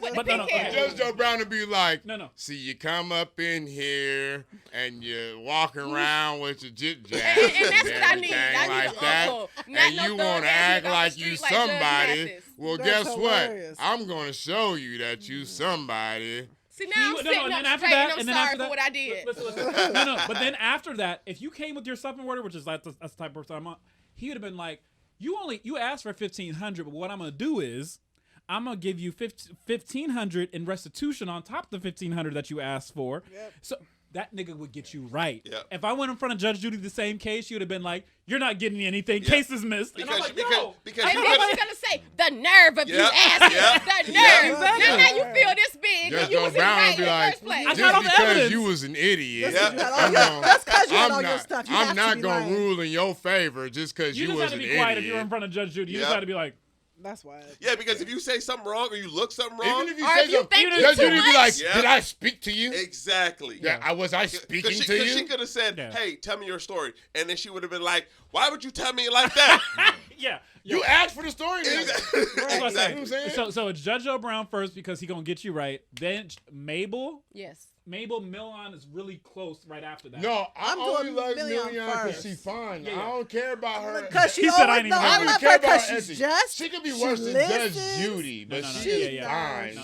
With the pink hair. Judge Joe Brown would be like, no. See, you come up in here and you walk around with your jit jab. And that's what I need. I need like that. And you want to act like you somebody. Well, guess what? I'm going to show you that you somebody. See, now I'm sitting up straight and I'm sorry for what I did. Listen. No, but then after that, if you came with your stuff in order, which is like that's the type of person I'm on, he would have been like, you asked for $1,500, but what I'm gonna do is I'm gonna give you $1,500 in restitution on top of the $1,500 that you asked for. Yep. So that nigga would get you right. Yep. If I went in front of Judge Judy the same case, she would have been like, "You're not getting anything. Yep. Case is missed." Because, and I'm like, because and then she's gonna say, "The nerve of you asking, the nerve." Now you feel this big, and you was right in the first place. Just because you was an idiot, that's because you had all your stuff. I'm not gonna rule in your favor just because you was an idiot. You just had to be quiet if you were in front of Judge Judy. You just had to be like. That's why. Yeah, because if you say something wrong or you look something wrong, even if you say something, Judge Judy be like, "Did I speak to you?" Exactly. Yeah, I speaking to you? She could have said, "Hey, tell me your story," and then she would have been like, "Why would you tell me like that?" Yeah. You asked for the story. Exactly. Right. Exactly. So it's Judge Joe Brown first because he gonna get you right. Then Mabel. Yes. Mabel Million is really close right after that. No, I only like Million because she's fine. Yeah. I don't care about her. Because she always knows. I love her because she's just. She could be worse than Judge Judy, but she's fine.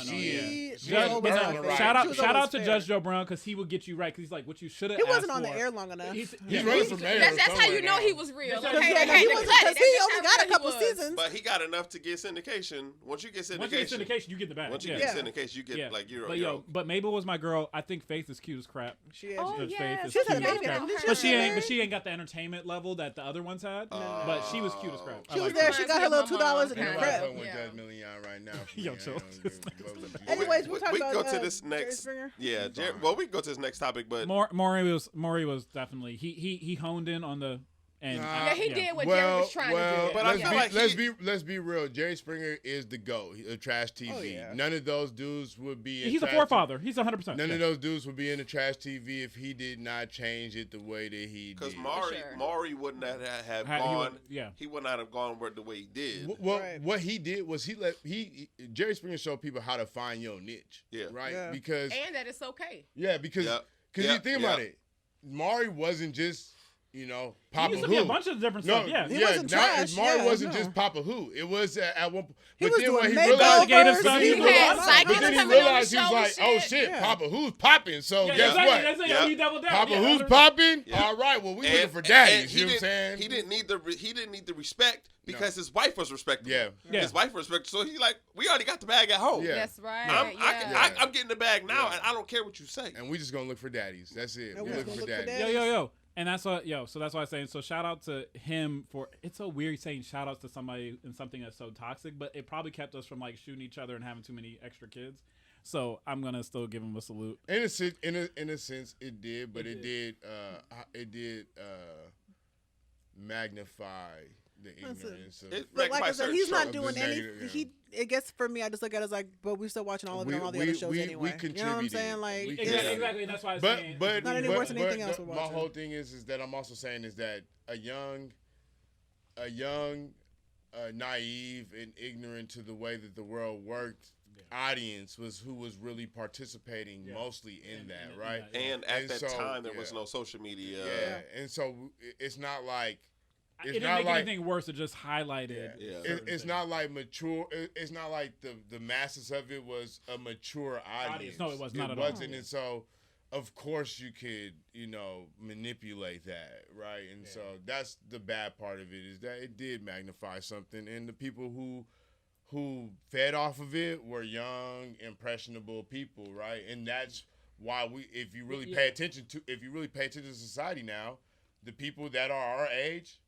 Shout out to Judge Joe Brown because he will get you right. Because he's like, what you should have. He wasn't on the air long enough. He's running for mayor. That's how you know he was real. Because he only got a couple seasons. But he got enough to get syndication. Once you get syndication, you get the bag. Once you get syndication, you get like you're. But Mabel was my girl. I think Faith is cute as crap. She is. Oh, yeah. She's a baby. But she ain't got the entertainment level that the other ones had. But she was cute as crap. She was there. She got her little $2 in the crib. Judge Million right now. Yo, chill. Anyways, we'll talk about. We go to this next. Yeah. Well, we can go to this next topic, but Maury was definitely he honed in on the. And he did what Jerry was trying to do. But I feel like let's be real. Jerry Springer is the GOAT of trash TV. Oh, yeah. None of those dudes would be. He's a forefather. He's 100%. None of those dudes would be in the trash TV if he did not change it the way that he did. Because Maury wouldn't have gone. He would not have gone the way he did. Well, what he did was Jerry Springer showed people how to find your niche. Yeah. Right. Yeah. Because that it's okay. Yeah, because you think about it, Maury wasn't just. Papa Who. A bunch of different stuff. Yeah, he wasn't trash. Maury wasn't just Papa Who. It was at one point. But then when he realized, he was like, "Oh shit, Papa Who's popping." So guess what? Papa Who's popping. All right, well we looking for daddies. You know what I'm saying? He didn't need the respect because his wife was respectable. Yeah, his wife was respectable. So he like, we already got the bag at home. Yeah, that's right. I'm getting the bag now, and I don't care what you say. And we just gonna look for daddies. That's it. We're looking for daddies. Yo. And that's what, so that's why I'm saying. So shout out to him for. It's so weird saying shout outs to somebody in something that's so toxic, but it probably kept us from like shooting each other and having too many extra kids. So I'm gonna still give him a salute. In a sense, it did, but it did magnify the ignorance. But like I said, he's not doing anything. I guess for me, I just look at it as like, but we're still watching all of it on all the other shows anyway. We you know what I'm saying? Like exactly. That's why I'm saying. But not any worse than anything else we're watching. My whole thing is that I'm also saying is that a young, naive and ignorant to the way that the world worked audience was who was really participating mostly in that, right? And at that time, there was no social media. Yeah, and so it's not like. It didn't make anything worse. It just highlighted. It's not like mature. It's not like the masses of it was a mature audience. No, it was not. It wasn't, and so of course you could manipulate that, right? And so that's the bad part of it is that it did magnify something, and the people who fed off of it were young, impressionable people, right? And that's why if you really pay attention to society now, the people that are our age.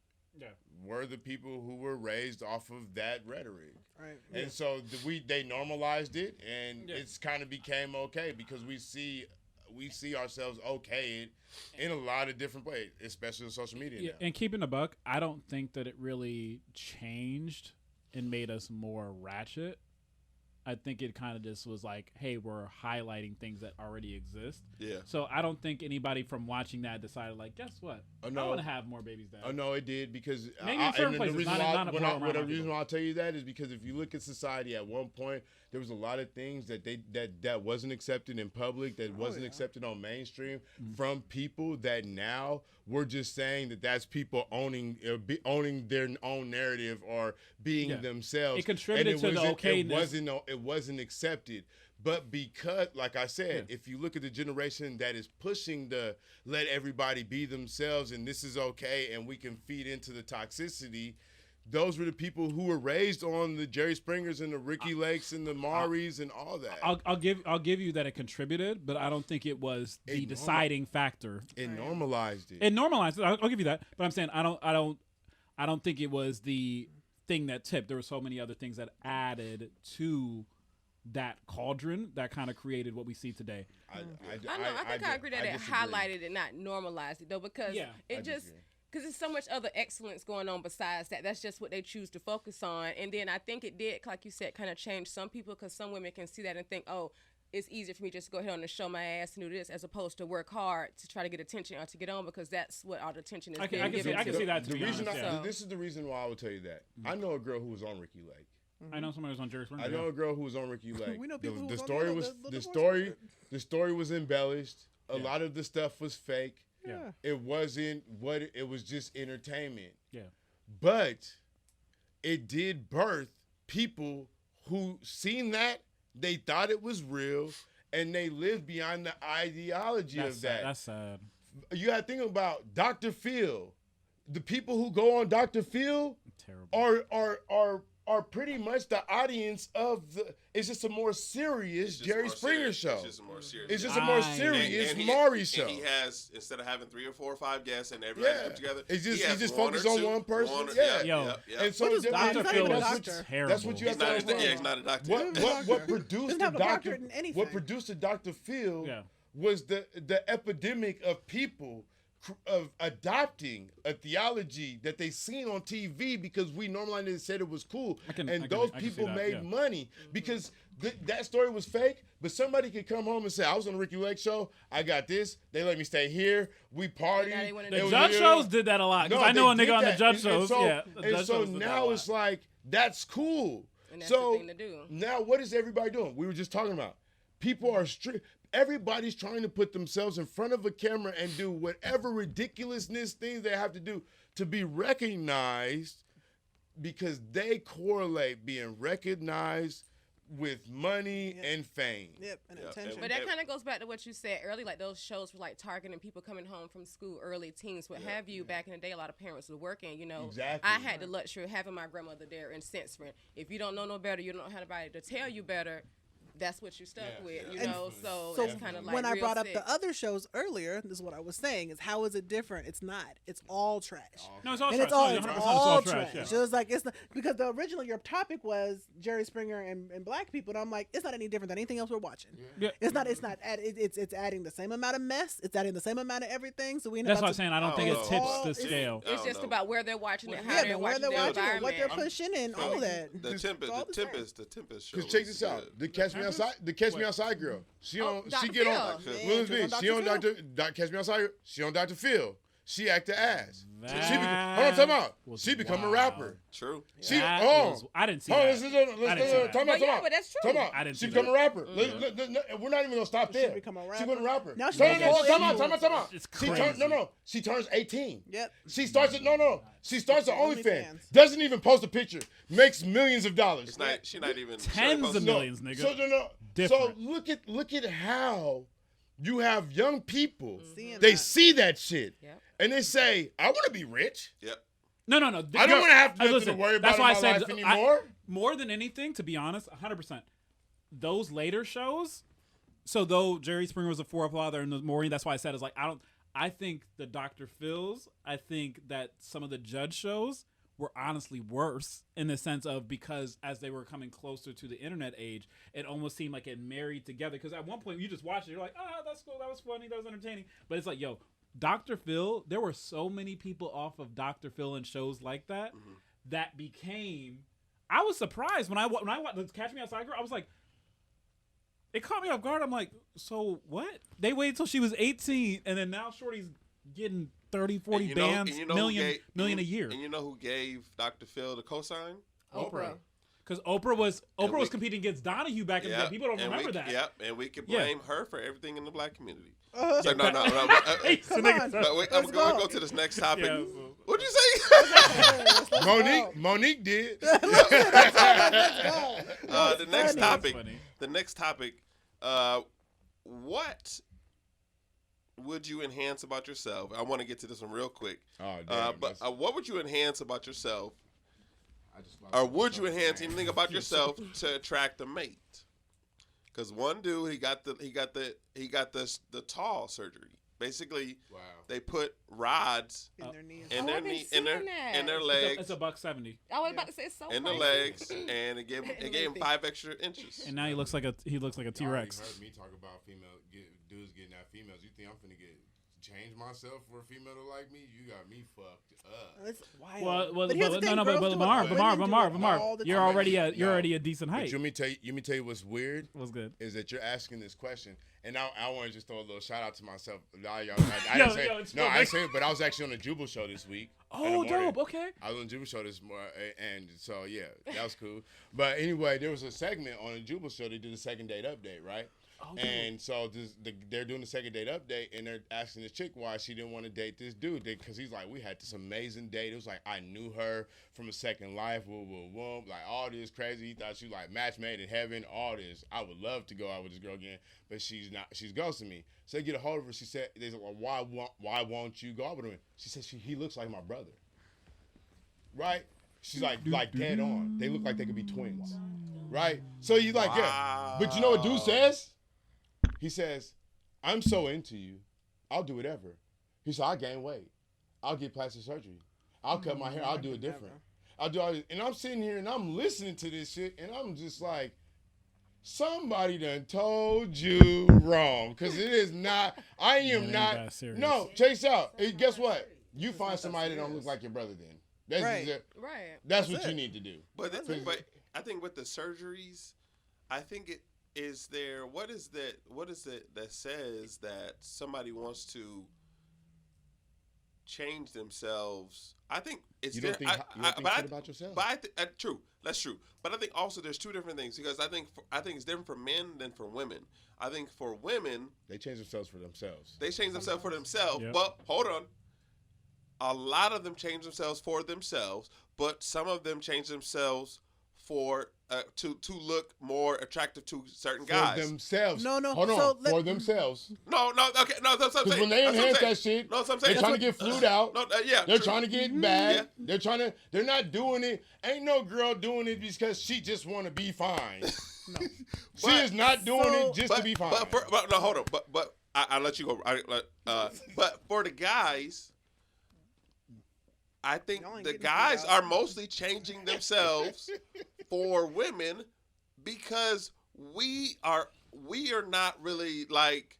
Were the people who were raised off of that rhetoric, right? And so they normalized it, and it's kind of became okay because we see ourselves okay in a lot of different ways, especially on social media. Yeah, now. And keeping a buck, I don't think that it really changed and made us more ratchet. I think it kind of just was like, hey, we're highlighting things that already exist. Yeah. So I don't think anybody from watching that decided, like, guess what? I want to have more babies dad. Oh, no, it did because maybe in certain places, the reason why I'll tell you that is because if you look at society at one point, there was a lot of things that wasn't accepted in public, that wasn't accepted on mainstream from people that now we're just saying that that's people owning their own narrative or being themselves. It contributed to the okayness. It wasn't accepted. But because, like I said, if you look at the generation that is pushing the let everybody be themselves and this is okay and we can feed into the toxicity, those were the people who were raised on the Jerry Springers and the Ricky Lakes and the Maury's and all that. I'll give you that it contributed, but I don't think it was the deciding factor. It normalized it. It normalized it. I'll give you that. But I'm saying I don't think it was the thing that tipped. There were so many other things that added to that cauldron that kind of created what we see today. I think I agree that it highlighted and not normalized it though, because because there's so much other excellence going on besides that. That's just what they choose to focus on. And then I think it did, like you said, kind of change some people, because some women can see that and think, oh, it's easier for me just to go ahead and show my ass and do this, as opposed to work hard to try to get attention or to get on, because that's what all the attention is being given to. I can see that. This is the reason why I would tell you that. I know a girl who was on Ricky Lake. I know somebody was on Jerry Springer. I know a girl who was on Ricky Lake. We know people the story was embellished. A lot of the stuff was fake. Yeah. It wasn't what it was, just entertainment. Yeah. But it did birth people who seen that, they thought it was real, and they lived beyond the ideology of that. That's sad. You got to think about Dr. Phil. The people who go on Dr. Phil are pretty much the audience of the. It's just a more serious Jerry Springer show. It's just a more serious. It's just a more serious Maury show. And he has, instead of having 3 or 4 or 5 guests and everybody put together, he just focuses on one person. And so Dr. Phil was terrible. That's what you have to understand. He's not a doctor. What produced the doctor? What produced the Dr. Phil was the epidemic of people of adopting a theology that they seen on TV because we normally said it was cool, and those people made money because that story was fake. But somebody could come home and say, "I was on the Ricky Lake show. I got this. They let me stay here. We partied." The judge shows did that a lot. Because I know a nigga on the judge shows. And so now it's like that's cool. And that's the thing to do. Now what is everybody doing? We were just talking about people are strict. Everybody's trying to put themselves in front of a camera and do whatever ridiculousness things they have to do to be recognized, because they correlate being recognized with money and fame. And attention. But that kind of goes back to what you said earlier, like those shows were like targeting people coming home from school, early teens, what have you. Back in the day, a lot of parents were working, you know. Exactly. I had the luxury of having my grandmother there in Censoring. If you don't know no better, you don't have anybody to tell you better. That's what you stuck with, you know. So it's kind of like when I brought up the other shows earlier, this is what I was saying: is how is it different? It's not. It's all trash. No, it's all trash. It's all trash. Just like it's not, because the original your topic was Jerry Springer and black people, and I'm like, it's not any different than anything else we're watching. Yeah. It's not. It's adding the same amount of mess. It's adding the same amount of everything. So we know. That's what I'm saying. I don't think it tips the scale. It's just about where they're watching it, how they're watching it, what they're pushing, and all that. The Tempest show. Because check this out. The Catch Me Outside girl. She get on Catch Me Outside. She on Dr. Phil. She act the ass. Hold on, time out. She become a rapper. True. I didn't see that. Time out. But that's true. I didn't see she become a rapper. We're not even gonna stop there. She become a rapper. Now time out. It's crazy. She turns 18. Yep. She starts at She starts at OnlyFans. Doesn't even post a picture. Makes millions of dollars. She's not even tens of millions, nigga. So look at how you have young people. They see that shit. And they say, I want to be rich. Yep. No. I don't want to have to worry about my life anymore. More than anything, to be honest, 100%. Those later shows, so though Jerry Springer was a forefather and the Maury, that's why I said, it's like, I think the Dr. Phil's, I think that some of the judge shows were honestly worse in the sense of, because as they were coming closer to the internet age, it almost seemed like it married together. Because at one point, you just watch it, you're like, that's cool, that was funny, that was entertaining. But it's like, yo, Dr. Phil, there were so many people off of Dr. Phil and shows like that that became. I was surprised when I watched Catch Me Outside Girl. I was like, it caught me off guard. I'm like, so what? They waited till she was 18, and then now Shorty's getting 30, 40 bands, million a year. And you know who gave Dr. Phil the cosign? Oprah. Because Oprah was competing against Donahue back in the day. People don't remember that. Yep, and we can blame her for everything in the black community. So no. Come on. I'm going to go to this next topic. Yeah, what'd you say? Monique did. The next topic what would you enhance about yourself? I want to get to this one real quick. Oh, damn, but what would you enhance about yourself? Or would you enhance anything about yourself to attract a mate? Because one dude, he got the tall surgery. Basically, they put rods in their knees, in their legs. It's $170. I was about to say it's so. In the legs, and it gave him 5 extra inches. And now he looks like a T-Rex. You heard me talk about dudes getting at females. You think I'm finna change myself for a female to like me? You got me fucked up. It's wild. But Marv, you're already a decent height. But let me tell you what's weird. What's good? Is that you're asking this question, and I want to just throw a little shout out to myself. I didn't say it, but I was actually on the Jubal show this week. Oh, dope. Okay. I was on the Jubal show this morning, and so yeah, that was cool. But anyway, there was a segment on the Jubal show. They did a second date update, right? And so they're doing the second date update, and they're asking this chick why she didn't want to date this dude. Because he's like, we had this amazing date. It was like, I knew her from a second life. Like, all this crazy. He thought she was like match made in heaven. All this. I would love to go out with this girl again, but she's not. She's ghosting me. So they get a hold of her. She said, they said, well, why won't you go out with him? She said, he looks like my brother. Right? She's like dead on. They look like they could be twins. Right? So he's like, yeah. But you know what dude says? He says, I'm so into you, I'll do whatever. He said, I'll gain weight. I'll get plastic surgery. I'll cut my hair. I'll do it different. I'll do all this. And I'm sitting here and I'm listening to this shit and I'm just like, somebody done told you wrong. Because it is not, I am not. No, chase out. Hey, guess what? You find somebody that don't look like your brother then. That's That's what you need to do. But I think with the surgeries, I think it, is there what is it that says that somebody wants to change themselves? I think it's you don't think shit about yourself. But true, that's true. But I think also there's two different things because I think it's different for men than for women. I think for women they change themselves for themselves. Yep. But hold on, a lot of them change themselves for themselves, but some of them change themselves for to look more attractive to certain guys. For themselves. No. Hold on. For themselves. No. Okay. No, that's what I'm saying. Because when they enhance that shit, they're trying to get flued out. They're trying to get bad. Yeah. They're not doing it. Ain't no girl doing it because she just want to be fine. No. She is not doing it just to be fine. But no, hold on. But I'll let you go. But for the guys, I think the guys are mostly changing themselves for women because we are not really like,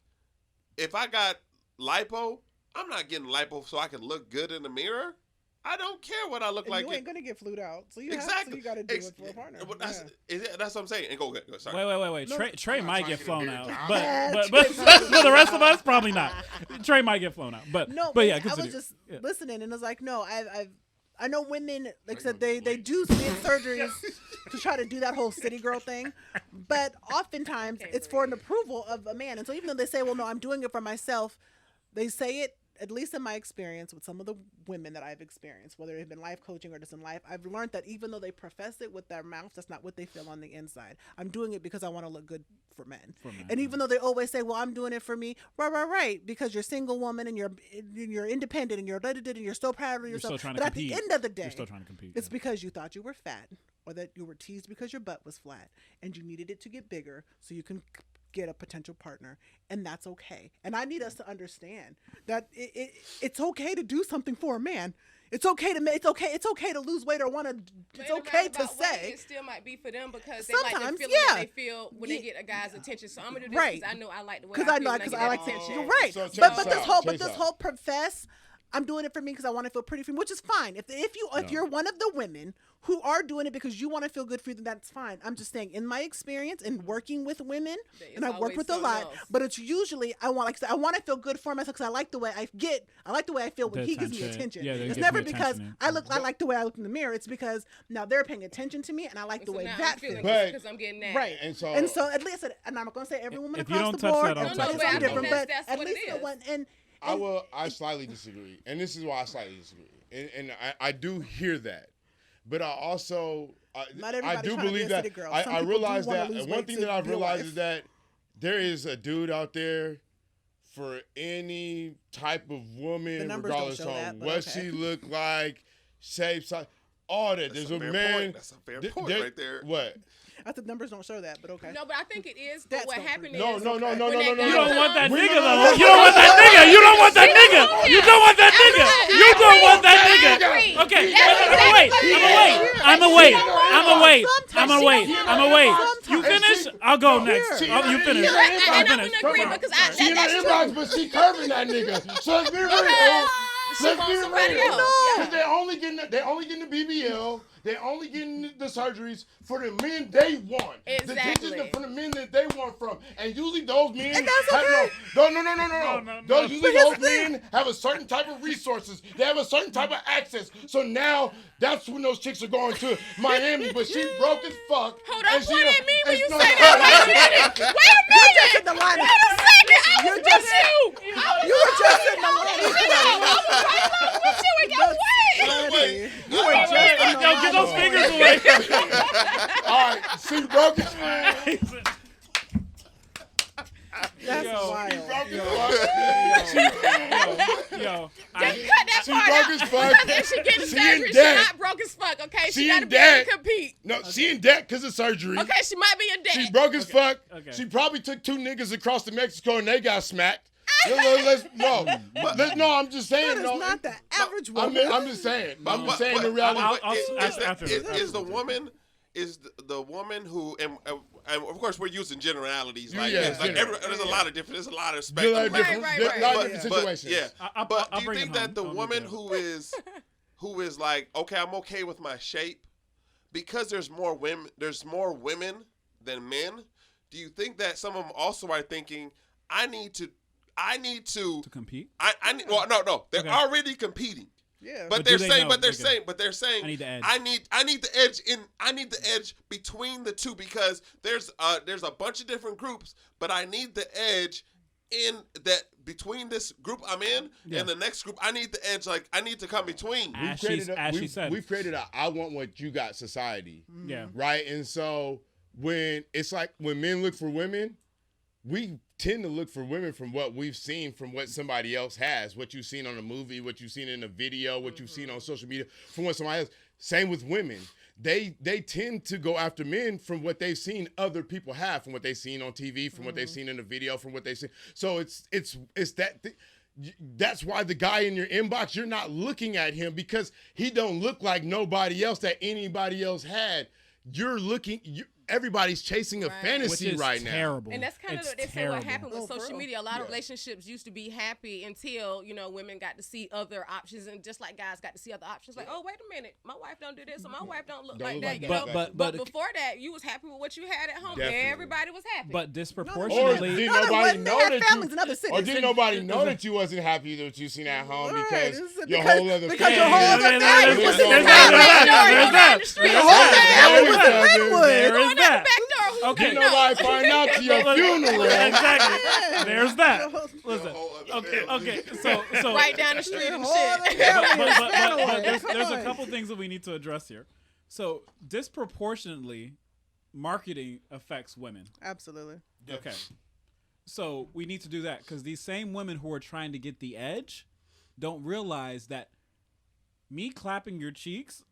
if I got lipo, I'm not getting lipo so I can look good in the mirror. I don't care what I look like. You ain't gonna get flued out, so you got to do it for a partner. That's what I'm saying. And go ahead. Sorry. Wait. No, Trey might get flown out, but for the rest of us, probably not. Trey might get flown out, but yeah. I was just listening, and I was like, no, I know women, like I said, they do skin surgeries to try to do that whole city girl thing, but oftentimes it's for an approval of a man. And so even though they say, well, no, I'm doing it for myself, they say it, at least in my experience with some of the women that I've experienced, whether it's been life coaching or just in life, I've learned that even though they profess it with their mouth, that's not what they feel on the inside. I'm doing it because I want to look good for men. And even though they always say, well, I'm doing it for me, right, because you're a single woman and you're independent and you're so proud of yourself. But at the end of the day, you're still trying to compete. It's because you thought you were fat or that you were teased because your butt was flat and you needed it to get bigger so you can get a potential partner, and that's okay. And I need us to understand that it's okay to do something for a man. It's okay to lose weight or want to. It's okay to say. It still might be for them because they like the feeling that they feel when they get a guy's attention. So I'm gonna do this because I know I like the way I feel because I like attention. You're right. So but this whole profess, I'm doing it for me because I want to feel pretty for me, which is fine. If you're one of the women who are doing it because you want to feel good for you, then that's fine. I'm just saying, in my experience in working with women, and I've worked with a lot, but it's usually I want to feel good for myself because I like the way I feel when he gives me attention. Yeah, it's never because I like the way I look in the mirror. It's because now they're paying attention to me, and I like the way that feels. Because I'm getting that. Right. And so at least, and I'm not going to say every woman across the board. Everybody's different, but at least the one and. I slightly disagree, and this is why I slightly disagree, and I do hear that, but I also I do believe that I realize that one thing that I've realized is that there is a dude out there for any type of woman, regardless of what she look like, shape, size, all that. There's a man. That's a fair point right there. What? I think numbers don't show that, but okay. No, but I think it is. But what happened is. No. You don't want that nigga, though. You don't want that nigga. You don't want that nigga. You don't want that nigga. You don't want that nigga. Okay. I'm gonna wait. You finish? I'll go next. You finish. I'm gonna agree because that's true. But she curving that nigga. So let's be real. Let's be real. They only getting the BBL. They only getting the surgeries for the men they want. Exactly. The for the men that they want from. And usually those men have no. Those men have a certain type of resources. They have a certain type of access. So now that's when those chicks are going to Miami. But she broke as fuck. Hold on, what did mean when you say that? Wait a minute. You're just in the line. Wait a second. You were just in the line. You were just in the line. Get those fingers away. All right, she broke his face. That's wild. Just cut that She part broke out. his fuck. Because she getting She surgery. in She debt. not broke as fuck, okay? She She gotta in be able debt. to compete. No, she in debt because of surgery. Okay, she might be in debt. She broke as fuck. Okay. She probably took 2 niggas across to Mexico and they got smacked. I'm just saying. That is not the average woman. I'm just saying. I'm just saying the reality. Is the woman who and of course we're using generalities like there's a lot of spectrum. A lot of different situations. But do you think that the woman who is like, okay, I'm okay with my shape, because there's more women than men? Do you think that some of them also are thinking, I need to compete? No. They're already competing. Yeah. But they're saying I need the edge. I need the edge between the two, because there's a bunch of different groups, but I need the edge in that between this group I'm in and the next group. I need the edge, like I need to come between. We've created a I want what you got society. Yeah. Right? And so when men look for women, we tend to look for women from what we've seen, from what somebody else has, what you've seen on a movie, what you've seen in a video, what you've seen on social media, from what somebody else. Same with women. They tend to go after men from what they've seen other people have, from what they've seen on TV, from what they've seen in the video, from what they've seen. So it's that. That's why the guy in your inbox, you're not looking at him because he don't look like nobody else that anybody else had. Everybody's chasing a fantasy right now. Terrible. And that's kind of what happened with social media. A lot of relationships used to be happy until, women got to see other options, and just like guys got to see other options. Like, oh, wait a minute, my wife don't do this, or my wife don't look like that. But before that, you was happy with what you had at home. Definitely. Everybody was happy. But disproportionately, or did nobody know that you wasn't happy with what you seen at home because your whole other family was there. Okay. Didn't nobody find out to your funeral. Exactly. There's that. Listen. Okay. So right down the street and shit. But there's a couple things that we need to address here. So disproportionately, marketing affects women. Absolutely. Okay. So we need to do that because these same women who are trying to get the edge don't realize that me clapping your cheeks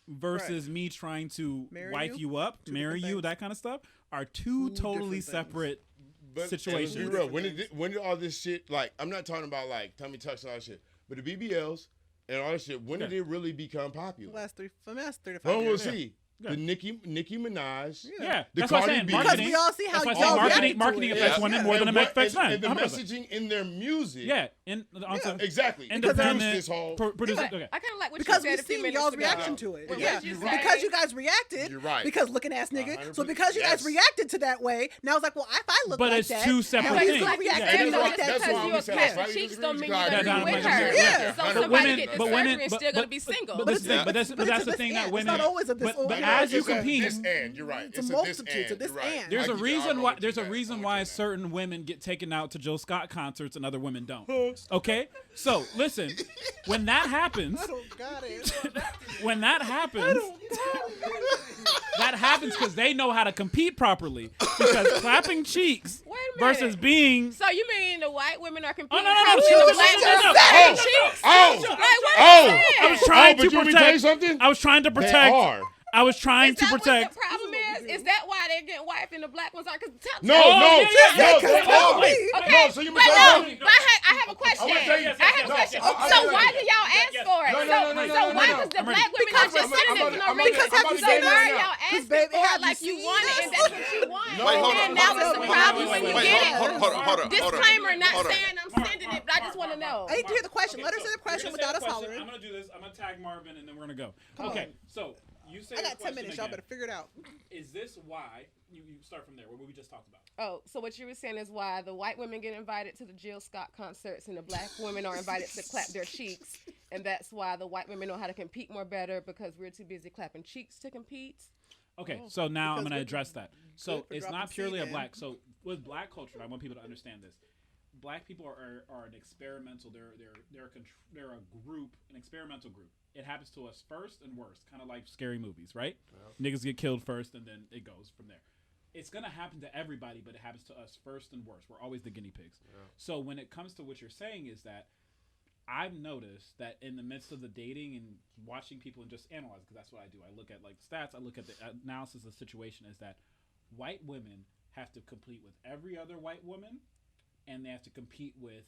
versus me trying to wife you up, marry you, that kind of stuff, are two totally separate situations. Be real. When did all this shit, like, I'm not talking about like tummy tucks and all that shit, but the BBLs and all that shit, when did it really become popular? Last 3 to 5 years. We'll see. The Nicki Minaj. Yeah. The That's what I'm saying. Because we all see how y'all marketing affects women more than it affects men. And the messaging in their music. Yeah. Exactly. Independent. This whole Producing. I kind of like what because you said we've seen y'all's reaction to it. Yeah. Because you guys reacted. You're right. Because looking ass nigga. So because you guys reacted to that way, now it's like, well, if I look like that. But it's two separate things. Because you attach cheeks don't mean you're going to be with her. Yeah. So somebody get the surgery and still going to be single. But that's the thing that women. It's not always of this. But as you compete. This end, you're right. It's a multitude to this end. There's a reason why certain women get taken out to Jill Scott concerts and other women don't. Okay? So, listen, when that happens, that happens because they know how to compete properly. Because clapping cheeks versus being. So you mean the white women are competing? No. I was trying to protect. You want me to tell you something? I was trying to protect. They are. I was trying to protect. What the problem is that why they're getting wiped and the black ones aren't? No. Okay. So you but I have a question. I have a question. So why do y'all ask for it? So why does the black women not just sitting there for no reason? So why are y'all asking for it like you want it and that's what you want? And now it's a problem when you get it. Disclaimer, not saying I'm sending it, but I just want to know. I need to hear the question. Let her say the question without us hollering. I'm going to do this. I'm going to tag Marvin and then we're going to go. Okay, so. You say I got 10 minutes. Y'all better figure it out. Is this why you start from there? What we just talked about? Oh, so what you were saying is why the white women get invited to the Jill Scott concerts and the black women are invited to clap their cheeks, and that's why the white women know how to compete more better because we're too busy clapping cheeks to compete. Okay, so now I'm going to address that. So it's not purely a black. So with black culture, I want people to understand this. Black people are an experimental. They're a group, an experimental group. It happens to us first and worst, kind of like scary movies, right? Yeah. Niggas get killed first, and then it goes from there. It's gonna happen to everybody, but it happens to us first and worst. We're always the guinea pigs. Yeah. So when it comes to what you're saying, is that I've noticed that in the midst of the dating and watching people and just analyze, because that's what I do. I look at like stats. I look at the analysis of the situation. Is that white women have to compete with every other white woman, and they have to compete with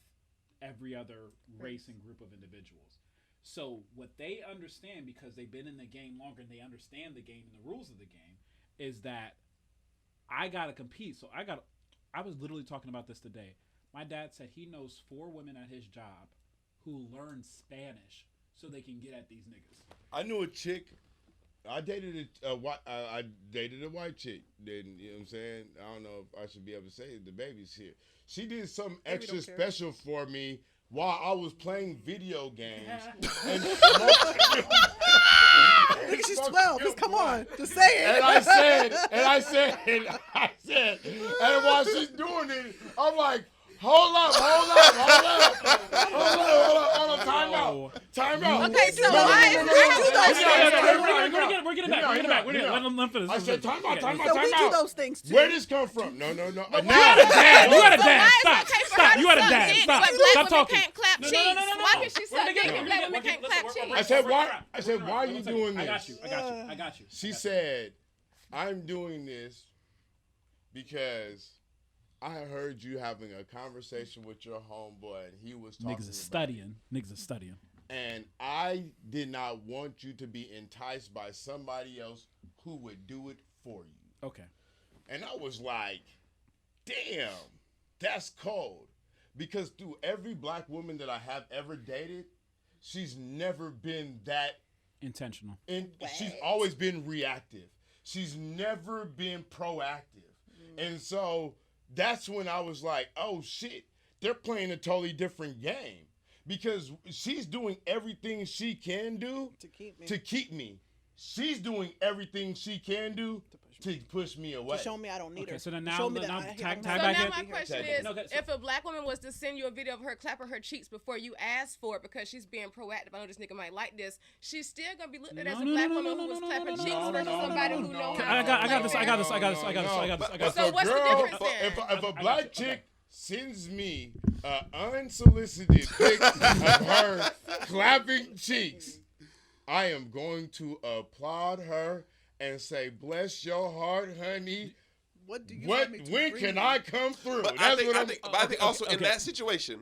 every other race and group of individuals. So what they understand, because they've been in the game longer and they understand the game and the rules of the game, is that I got to compete. So I was literally talking about this today. My dad said he knows 4 women at his job who learn Spanish so they can get at these niggas. I knew a chick. I dated a white chick. Then, you know what I'm saying? I don't know if I should be able to say it. The baby's here. She did something extra special for me while I was playing video games. Look, she's 12. Just come on. Just say it. And I said, and while she's doing it, I'm like, hold up, time out. Okay, so why is We're getting back. Let them finish. I said, time out. So we do those things too. Where did this come from? No. You had a dad. Stop. You had a dad. Stop talking. Can't clap cheeks. Why can she suck dick and black women can't clap cheeks? I said, why are you doing this? I got you. She said, I'm doing this because I heard you having a conversation with your homeboy, and he was talking. Niggas are studying. And I did not want you to be enticed by somebody else who would do it for you. Okay. And I was like, damn, that's cold. Because through every black woman that I have ever dated, she's never been that intentional. She's always been reactive. She's never been proactive. And so that's when I was like, oh shit, they're playing a totally different game. Because she's doing everything she can do to keep me. She's doing everything she can do to push me away. To show me I don't need her. So now tag back in. My question is, if a black woman was to send you a video of her clapping her cheeks before you ask for it because she's being proactive, I know this nigga might like this, she's still going to be looked at as a black woman who was clapping cheeks versus somebody who knows how to I got this. So what's the difference then? If a black chick sends me an unsolicited pic of her clapping cheeks, I am going to applaud her and say, "Bless your heart, honey." What do you? When can I come through? But I think also in that situation,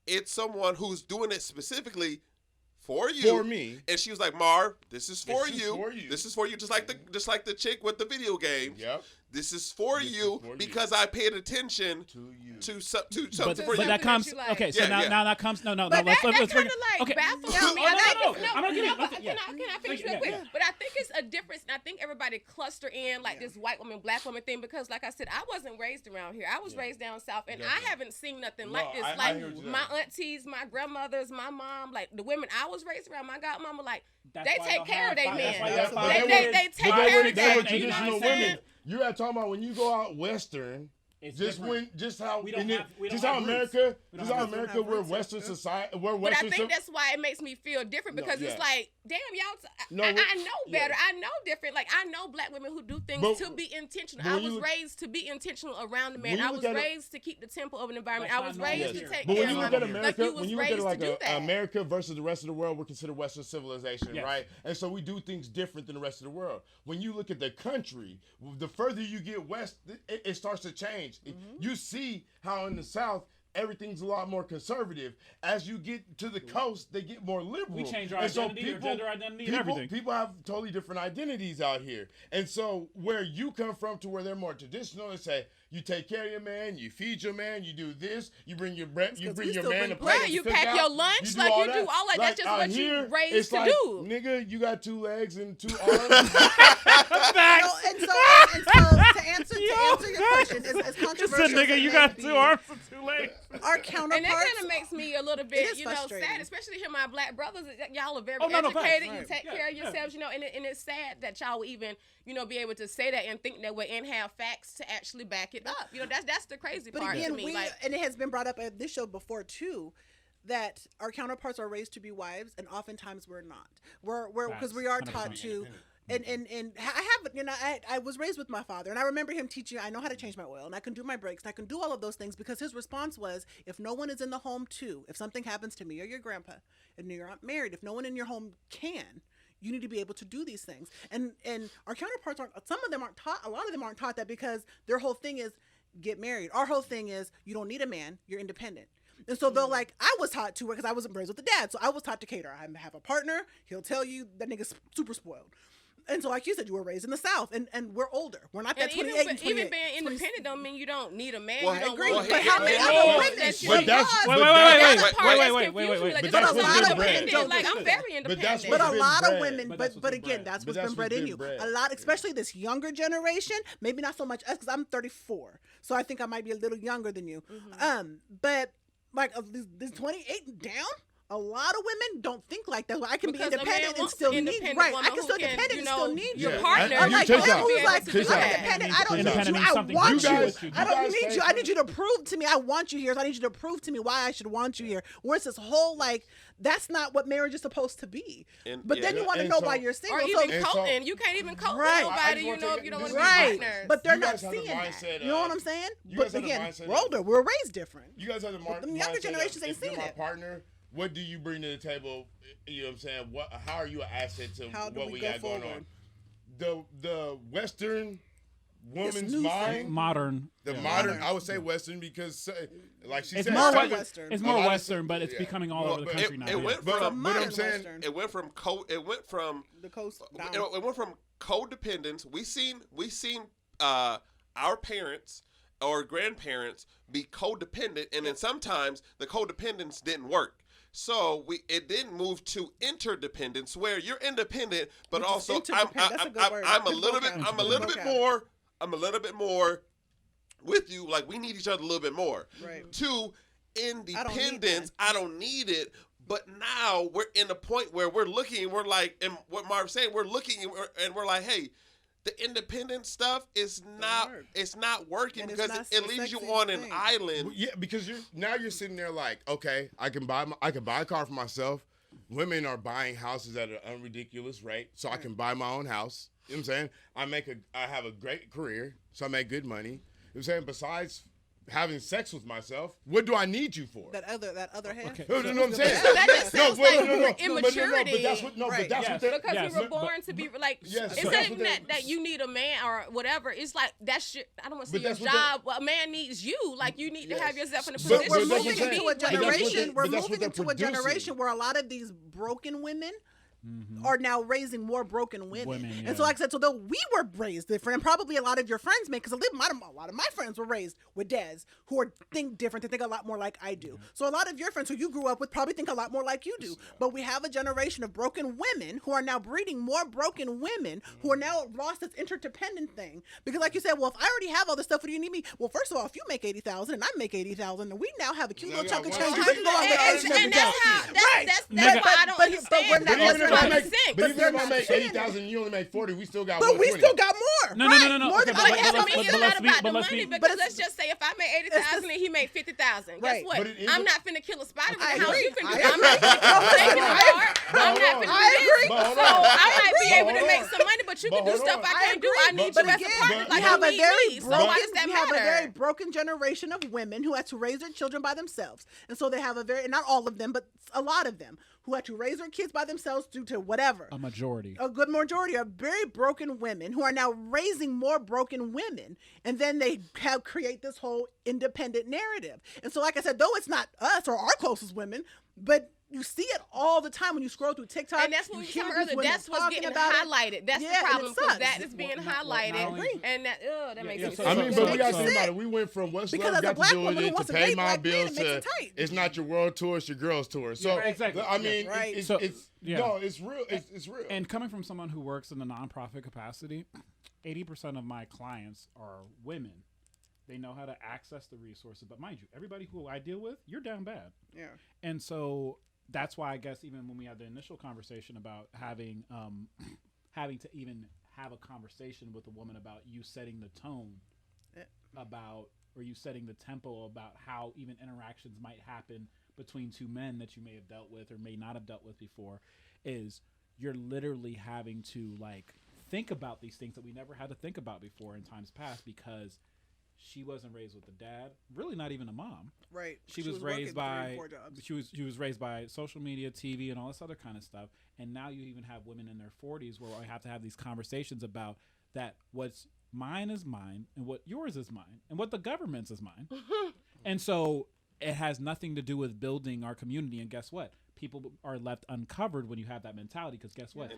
it's someone who's doing it specifically for you. For me. And she was like, "Marv, this is for you. This is for you." Just like the chick with the video games. Yep. This is for you because I paid attention to something for you. But that comes okay. So now that comes no. Let's kind of like baffles me. I'm gonna give you. Can I finish real quick? But I think it's a difference, and I think everybody cluster in like this white woman, black woman thing because, like I said, I wasn't raised around here. I was raised down south, and I haven't seen nothing like this. Like my aunties, my grandmothers, my mom, like the women I was raised around, my godmama, like they take care of their men. They take care of their men. Traditional women. You got talking about when you go out Western Just how America, we're Western society. We're but Western. I think that's why it makes me feel different because it's like, damn, y'all. I know better. I know different. Like I know black women who do things to be intentional. I was raised to be intentional around the man. I was raised to keep the tempo of an environment. I was raised to take care of my man. When you look at America versus the rest of the world, we're considered Western civilization, right? And so we do things different than the rest of the world. When you look at the country, the further you get west, it starts to change. You see how in the South everything's a lot more conservative. As you get to the coast, they get more liberal. We change our identity, our gender identity, and everything. People have totally different identities out here. And so where you come from to where they're more traditional, they say, you take care of your man, you feed your man, you do this, you bring your man to play. Yeah, you pack your lunch, you do all that. That's just what you raised to do. Nigga, you got 2 legs and 2 arms. And so to answer your question, as controversial. Just nigga, you got 2 arms and 2 legs. Our counterparts. And that kind of makes me a little bit, sad, especially here, my black brothers. Y'all are very educated. You take care of yourselves, and it's sad that y'all would even, be able to say that and think that way and have facts to actually back it up. That's the crazy part to me. And it has been brought up at this show before too, that our counterparts are raised to be wives, and oftentimes we're not. We're because we are taught to. And I was raised with my father, and I remember him teaching. I know how to change my oil, and I can do my brakes, and I can do all of those things because his response was, if no one is in the home too, if something happens to me or your grandpa, and you're not married, if no one in your home can, you need to be able to do these things. And our counterparts aren't. Some of them aren't taught. A lot of them aren't taught that because their whole thing is get married. Our whole thing is you don't need a man. You're independent. And so they'll I was taught to, because I wasn't raised with a dad, so I was taught to cater. I have a partner. He'll tell you that nigga's super spoiled. And so, like you said, you were raised in the South, and we're older. We're not that 28 and 28. Even being independent don't mean you don't need a man. Well, you don't I agree. But how many other women? Wait. But a lot of women don't. Like, I'm very independent. But a lot of women, but again, that's what's been bred in you. A lot, especially this younger generation, maybe not so much us, because I'm 34. So I think I might be a little younger than you. But like this 28 and down, a lot of women don't think like that. Well, I can be independent and still need I can still independent and still need your partner. I'm like, who's like, I'm independent. I don't need you. I want you. I don't need you. I need you to prove to me I want you here. So I need you to prove to me why I should want you here. Where's this whole that's not what marriage is supposed to be. But then you want to know why you're single. Or even coating. You can't even coat with nobody, if you don't want to be partners. But they're not seeing that. You know what I'm saying? But again, we're older. We're raised different. You guys have the mindset. The younger generations ain't seeing it. Partner. What do you bring to the table? You know what I'm saying? How are you an asset to what we got going on? The Western woman's mind, modern. Modern. I would say Western because, like she said, Western. It's more Western, but it's becoming all over the country now. It went from the coast down. It went from codependence. We seen our parents or grandparents be codependent, and then sometimes the codependence didn't work. So it didn't move to interdependence, where you're independent, but also I'm a little bit more with you. Like, we need each other a little bit more. Right. To independence, I don't need it. But now we're in a point where we're looking, and we're like, and what Marv's saying, we're looking and we're like, hey, the independent stuff is not working because it leaves you on an island. Yeah, because you're sitting there like, okay, I can buy a car for myself. Women are buying houses at an unridiculous rate, so I can buy my own house. You know what I'm saying? I have a great career, so I make good money. You know what I'm saying? Besides having sex with myself, what do I need you for? That other half. Okay. No, what I'm saying. So that just sounds like immaturity. But that's what because we were born to be like. It's not that you need a man or whatever. It's like that's your. I don't want to say your job. Well, a man needs you. Like, you need to have yourself in a position. We're moving into a generation. We're moving into a generation where a lot of these broken women are now raising more broken women. And so, like I said, so though we were raised different, and probably a lot of your friends may, because a lot of my friends were raised with dads who think different, they think a lot more like I do. So a lot of your friends who you grew up with probably think a lot more like you do. But we have a generation of broken women who are now breeding more broken women who are now lost this interdependent thing. Because like you said, well, if I already have all this stuff, what do you need me? Well, first of all, if you make $80,000 and I make $80,000, and we now have a cute little chunk of change, we can go on vacation. And That's why I don't understand. But even if I make 80,000, you only make 40. We still got. But we still got more. No. But let's just say if I made 80,000 and he made 50,000, guess what? I'm not finna kill a spider with a house. You can do that. I'm not finna do this. So I might be able to make some money, but you can do stuff I can't do. I need you as a partner. Like you need me. So why does that matter? We have a very broken generation of women who had to raise their children by themselves, and so they have not all of them, but a lot of them who had to raise their kids by themselves due to whatever. A good majority are very broken women who are now raising more broken women, and then they create this whole independent narrative. And so, like I said, though it's not us or our closest women, but you see it all the time when you scroll through TikTok. And that's what we talking earlier. That's what's getting highlighted. That's the problem, because that is being highlighted. And that makes sense. I mean, but we got to think about it. We went from what's love got to do with it to pay my bills to it's not your world tour, it's your girl's tour. So, exactly. I mean, it's real. It's real. And coming from someone who works in the nonprofit capacity, 80% of my clients are women. They know how to access the resources. But mind you, everybody who I deal with, you're down bad. Yeah. And so that's why I guess even when we had the initial conversation about having to even have a conversation with a woman about you setting the tone about, or you setting the tempo about how even interactions might happen between two men that you may have dealt with or may not have dealt with before, is you're literally having to like think about these things that we never had to think about before in times past, because she wasn't raised with a dad, really not even a mom. Right. She was raised by she was raised by social media, TV, and all this other kind of stuff. And now you even have women in their 40s where I have to have these conversations about that what's mine is mine and what yours is mine and what the government's is mine. And so it has nothing to do with building our community. And guess what? People are left uncovered when you have that mentality, because guess what?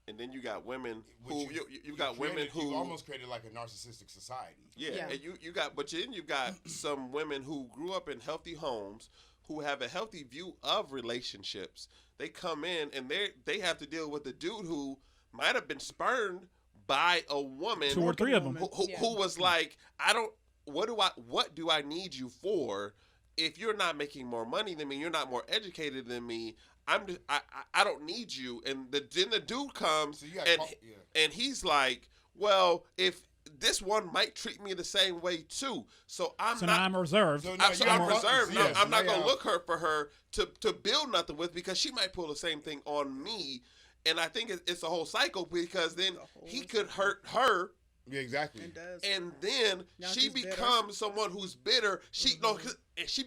And then you got women who you got women who you almost created like a narcissistic society. Yeah. And you got some women who grew up in healthy homes, who have a healthy view of relationships. They come in and they have to deal with a dude who might have been spurned by a woman, 2 or 3 of them, who was like, what do I need you for? If you're not making more money than me, you're not more educated than me, I don't need you. And then the dude comes and he's like, well, if this one might treat me the same way too, I'm reserved. I'm reserved. Yes, I'm not gonna look for her to build nothing with, because she might pull the same thing on me. And I think it's a whole cycle, because then he could hurt her. Yeah, exactly. And then she becomes someone who's bitter. She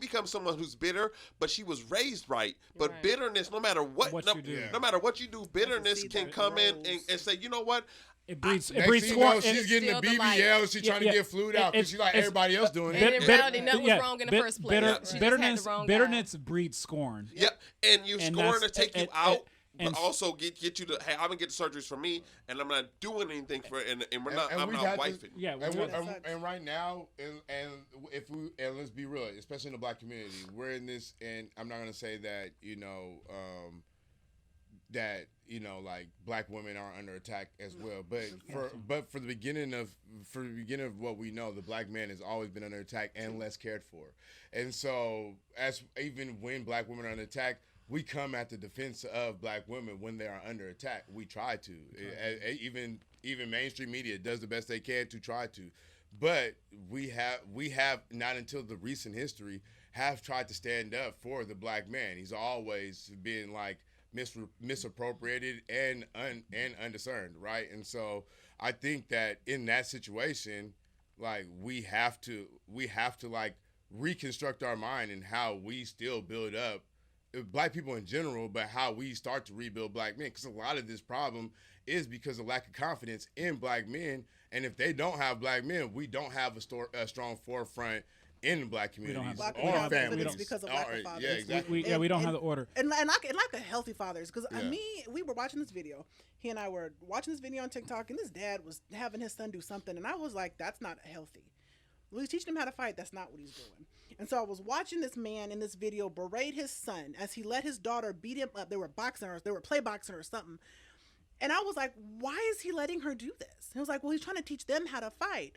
becomes someone who's bitter, but she was raised right. But bitterness, no matter what you do, bitterness can come in and say, you know what? It breeds scorn. She's getting the BBL and she's trying to get flued out because she's like everybody else doing it. And in reality, nothing was wrong in the first place. Bitterness breeds scorn. Yep. And you scorn to take you out. But also get you to, hey, I'm gonna get surgeries for me, and I'm not doing anything for it, and we're not. I'm not wifing. And right now, and let's be real, especially in the Black community, we're in this, and I'm not gonna say that like Black women are under attack as well, but for the beginning of what we know, the Black man has always been under attack and less cared for, and so even when Black women are under attack, we come at the defense of Black women when they are under attack. We try to. Even mainstream media does the best they can to try to. But we have not until the recent history have tried to stand up for the Black man. He's always been like misappropriated and undiscerned, right? And so I think that in that situation, like we have to like reconstruct our mind and how we still build up Black people in general, but how we start to rebuild Black men, because a lot of this problem is because of lack of confidence in Black men, and if they don't have Black men, we don't have a strong forefront in the Black communities or families. Because of lack of fathers. Yeah, exactly. We don't have the order. And like a healthy fathers, because we were watching this video. He and I were watching this video on TikTok, and this dad was having his son do something, and I was like, that's not healthy. Well, he's teaching him how to fight. That's not what he's doing. And so I was watching this man in this video berate his son as he let his daughter beat him up. They were play boxing or something. And I was like, why is he letting her do this? He was like, well, he's trying to teach them how to fight.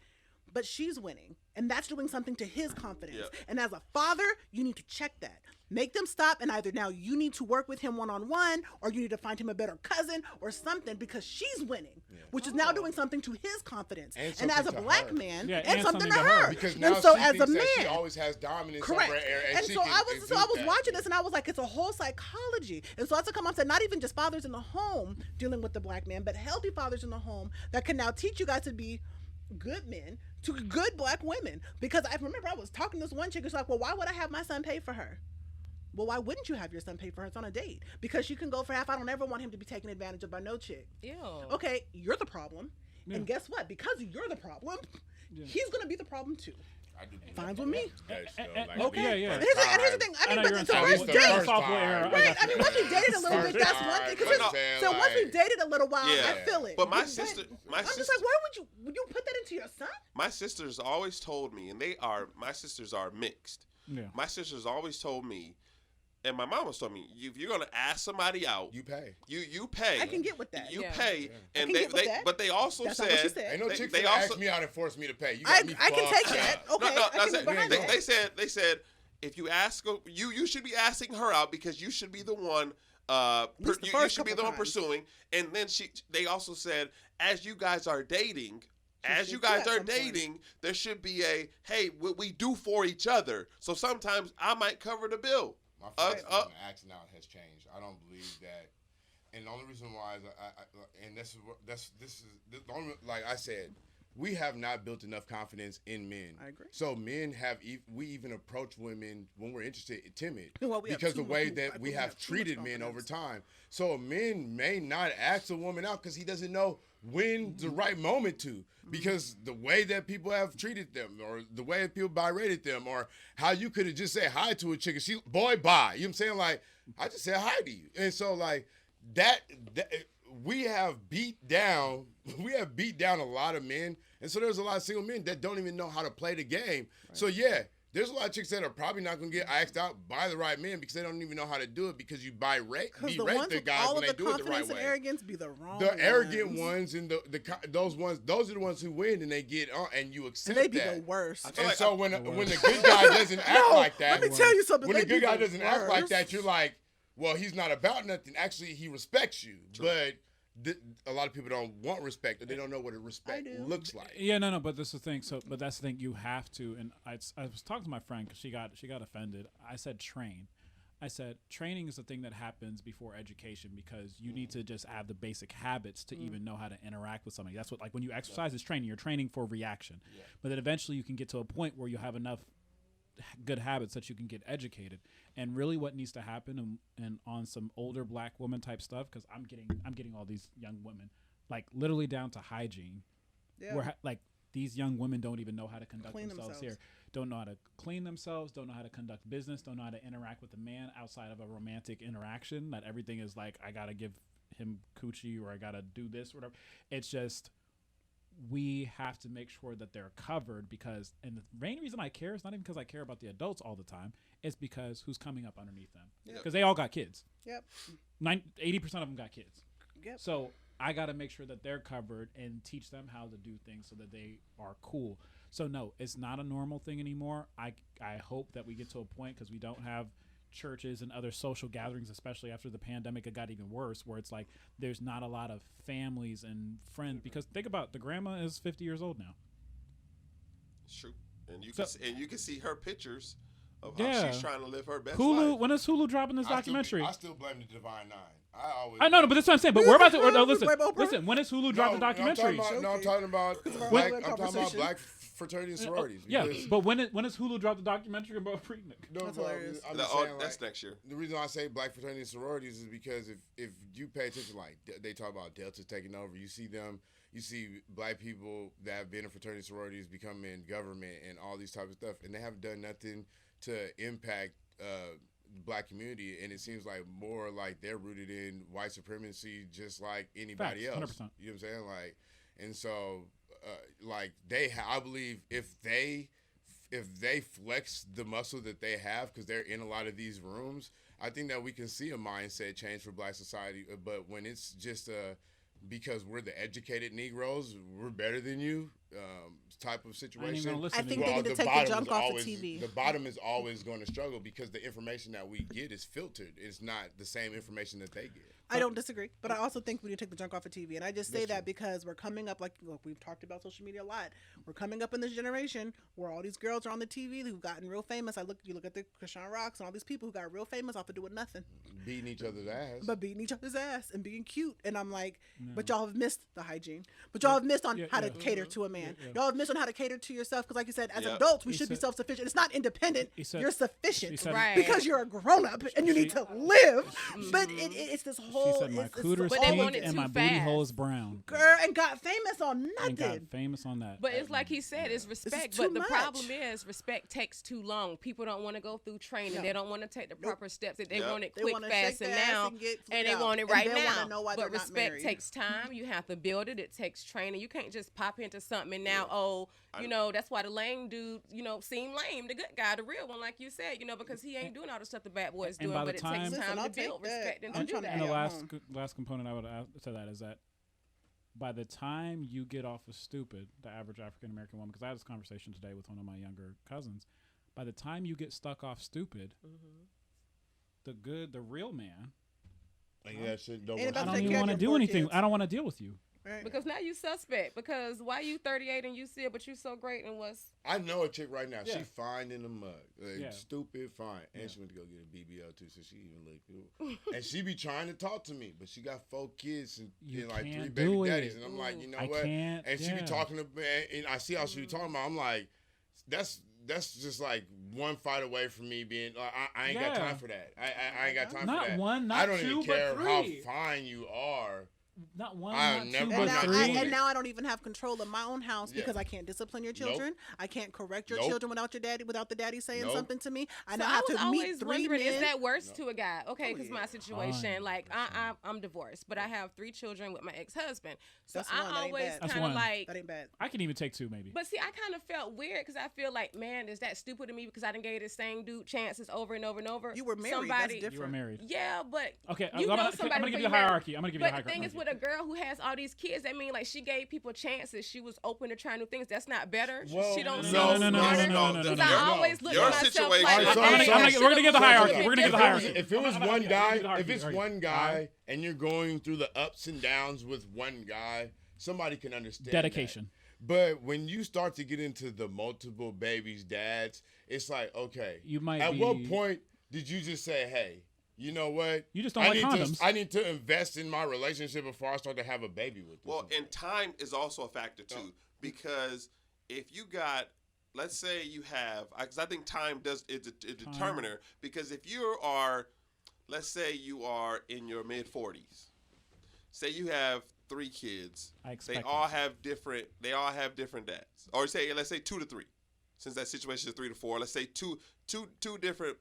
but she's winning. And that's doing something to his confidence. Yep. And as a father, you need to check that. Make them stop, and either now you need to work with him one-on-one, or you need to find him a better cousin or something, because she's winning, which is now doing something to his confidence. And as a black man, and something to her. Because now so she as thinks a man, that she always has dominance over her. And so I was watching this, and I was like, it's a whole psychology. And so I had to come up and say, not even just fathers in the home dealing with the black man, but healthy fathers in the home that can now teach you guys to be good men to good black women. Because I remember I was talking to this one chick who's like, well, why would I have my son pay for her? Well, why wouldn't you have your son pay for her? It's on a date. Because you can go for half. I don't ever want him to be taken advantage of by no chick. Ew. Okay, you're the problem. Yeah. And guess what? Because you're the problem, he's going to be the problem too. Fines with me. Okay. And here's the thing. I mean, but so first date. Right. I mean, once we dated a little bit, that's one thing. So once we dated a little while, I feel it. But my sister, I'm just like, why would you put that into your son? My sisters always told me, and my sisters are mixed. Yeah. My sisters always told me, and my mom was told me, if you're gonna ask somebody out, you pay. You pay. I can get with that. You pay, and but they also said, ain't no chick that asked me out and forced me to pay. You got me I can take that. Okay. No, they said if you ask you should be asking her out because you should be the one. You should be the one pursuing, and then they also said as you guys are dating. There should be hey, what we do for each other. So sometimes I might cover the bill. My philosophy on asking out has changed. I don't believe that, and the only reason why is this is the only, like I said, we have not built enough confidence in men. I agree. So men we even approach women when we're interested timid because the way that we have treated men over time. So a man may not ask a woman out because he doesn't know when the right moment to, because the way that people have treated them, or the way people berated them, or how you could have just said hi to a chick and she, boy, bye. You know what I'm saying? Like, I just said hi to you. And so like that we have beat down a lot of men. And so there's a lot of single men that don't even know how to play the game. Right. So yeah, there's a lot of chicks that are probably not going to get asked out by the right men because they don't even know how to do it, because you berate the guys when they do it the right way. And arrogance be the wrong The arrogant ones and those are the ones who win, and they get on, and you accept that. And they be the worst. And so when the good guy doesn't act like that, let me tell you something. When the good guy doesn't act like that, you're like, well, he's not about nothing. Actually, he respects you. True. But a lot of people don't want respect, or they don't know what a respect looks like. Yeah, no, but that's the thing. But that's the thing. You have to. And I was talking to my friend because she got offended. I said train. I said training is the thing that happens before education, because you need to just have the basic habits to even know how to interact with somebody. That's what, like when you exercise is training. You're training for reaction. Yeah. But then eventually you can get to a point where you have enough good habits that you can get educated. And really what needs to happen, and on some older black woman type stuff, because I'm getting all these young women, like literally down to hygiene, where like these young women don't even know how to conduct themselves here, don't know how to clean themselves, don't know how to conduct business, don't know how to interact with a man outside of a romantic interaction, that everything is like, I gotta give him coochie, or I gotta do this or whatever. It's just, we have to make sure that they're covered, because, and the main reason I care is not even because I care about the adults all the time, it's because who's coming up underneath them, because they all got kids. 80% of them got kids. So I got to make sure that they're covered and teach them how to do things so that they are cool. So no, it's not a normal thing anymore. I hope that we get to a point, because we don't have churches and other social gatherings, especially after the pandemic, it got even worse, where it's like there's not a lot of families and friends, because think about, the grandma is 50 years old now. It's true. And you can see her pictures of how she's trying to live her best Hulu, life. When is Hulu dropping this documentary? I still blame the Divine Nine. I know, but that's what I'm saying. But we're about to listen. When is Hulu dropping the documentary? I'm talking about black fraternity and sororities. But when is Hulu drop the documentary about Preakness? That's hilarious. That's next year. The reason I say black fraternity and sororities is because if you pay attention, like they talk about Delta taking over, you see black people that have been in fraternity and sororities become in government and all these types of stuff, and they haven't done nothing to impact the black community, and it seems like more like they're rooted in white supremacy, just like anybody else. 100%. You know what I'm saying? Like, and so like I believe if they flex the muscle that they have, because they're in a lot of these rooms, I think that we can see a mindset change for black society. But when it's just because we're the educated Negroes, we're better than you, type of situation. I think they need to take the junk off the TV. The bottom is always going to struggle because the information that we get is filtered. It's not the same information that they get. I don't disagree, but I also think we need to take the junk off of TV. And I just say that because we're coming up, like, look, we've talked about social media a lot. We're coming up in this generation where all these girls are on the TV who've gotten real famous. You look at the Christian Rocks and all these people who got real famous off of doing nothing. Beating each other's ass. But beating each other's ass and being cute. And I'm like, but y'all have missed the hygiene. But y'all have missed on how to cater to a man. Y'all have missed on how to cater to yourself. Because like you said, as adults, we should be self-sufficient. It's not independent. You're sufficient. Right. Because you're a grown-up and you need to live. But it's this whole... She said, my cooter's pink and my booty hole is brown. Girl, and got famous on nothing. And got famous on that. But it's like he said, it's respect. But the problem is respect takes too long. People don't want to go through training. They don't want to take the proper steps. They want it quick, fast, and now. And they want it right now. But respect takes time. You have to build it. It takes training. You can't just pop into something and now, that's why the lame dude, seem lame. The good guy, the real one, like you said, because he ain't doing all the stuff the bad boys doing, but it takes time to build respect and to do that. And the last component I would add to that is that by the time you get off of stupid, the average African American woman, because I had this conversation today with one of my younger cousins, by the time you get stuck off stupid, the real man, I don't even want to do anything. I don't want to deal with you. Right. Because now you suspect. Because why you 38 and you see it, but you so great and what's... I know a chick right now. She fine in the mug. Stupid, fine. And she went to go get a BBL too, so she even look cool. And she be trying to talk to me, but she got 4 kids and like 3 baby daddies. And I'm like, you know what? Can't, and she be talking to me, and I see how she be talking about. I'm like, that's just like one fight away from me being. I ain't got time for that. I ain't got time for that. Not one, not I don't two, even care but 3. how fine you are. Not one, not two, but three. And now I don't even have control of my own house because I can't discipline your children. I can't correct your children without the daddy saying something to me. I now have to meet 3 men. Is that worse to a guy? Okay, because my situation, like I'm divorced, but I have 3 children with my ex-husband. So I always kind of like that ain't bad. I can even take 2 maybe. But see, I kind of felt weird because I feel like, man, is that stupid to me because I done gave the same dude chances over and over and over. You were married. That's different. You were married. Yeah, but okay, I'm gonna give you a hierarchy. But the thing is, with a girl who has all these kids, that mean like she gave people chances. She was open to trying new things. That's not better. Well, she don't no. I always look at myself like, we're gonna give the hierarchy. We're gonna give the hierarchy. If it was one guy, if it's one guy and you're going through the ups and downs with one guy, somebody can understand dedication. But when you start to get into the multiple babies, dads, it's like, okay, at what point did you just say, hey, you know what? You just don't like condoms. I need to invest in my relationship before I start to have a baby with this. Well, and time is also a factor too, because if you got, let's say you have, because I think time is a determiner. Because if you are, let's say you are in your mid 40s, say you have 3 kids, they all have different dads, or let's say 2 to 3, since that situation is 3 to 4. Let's say two different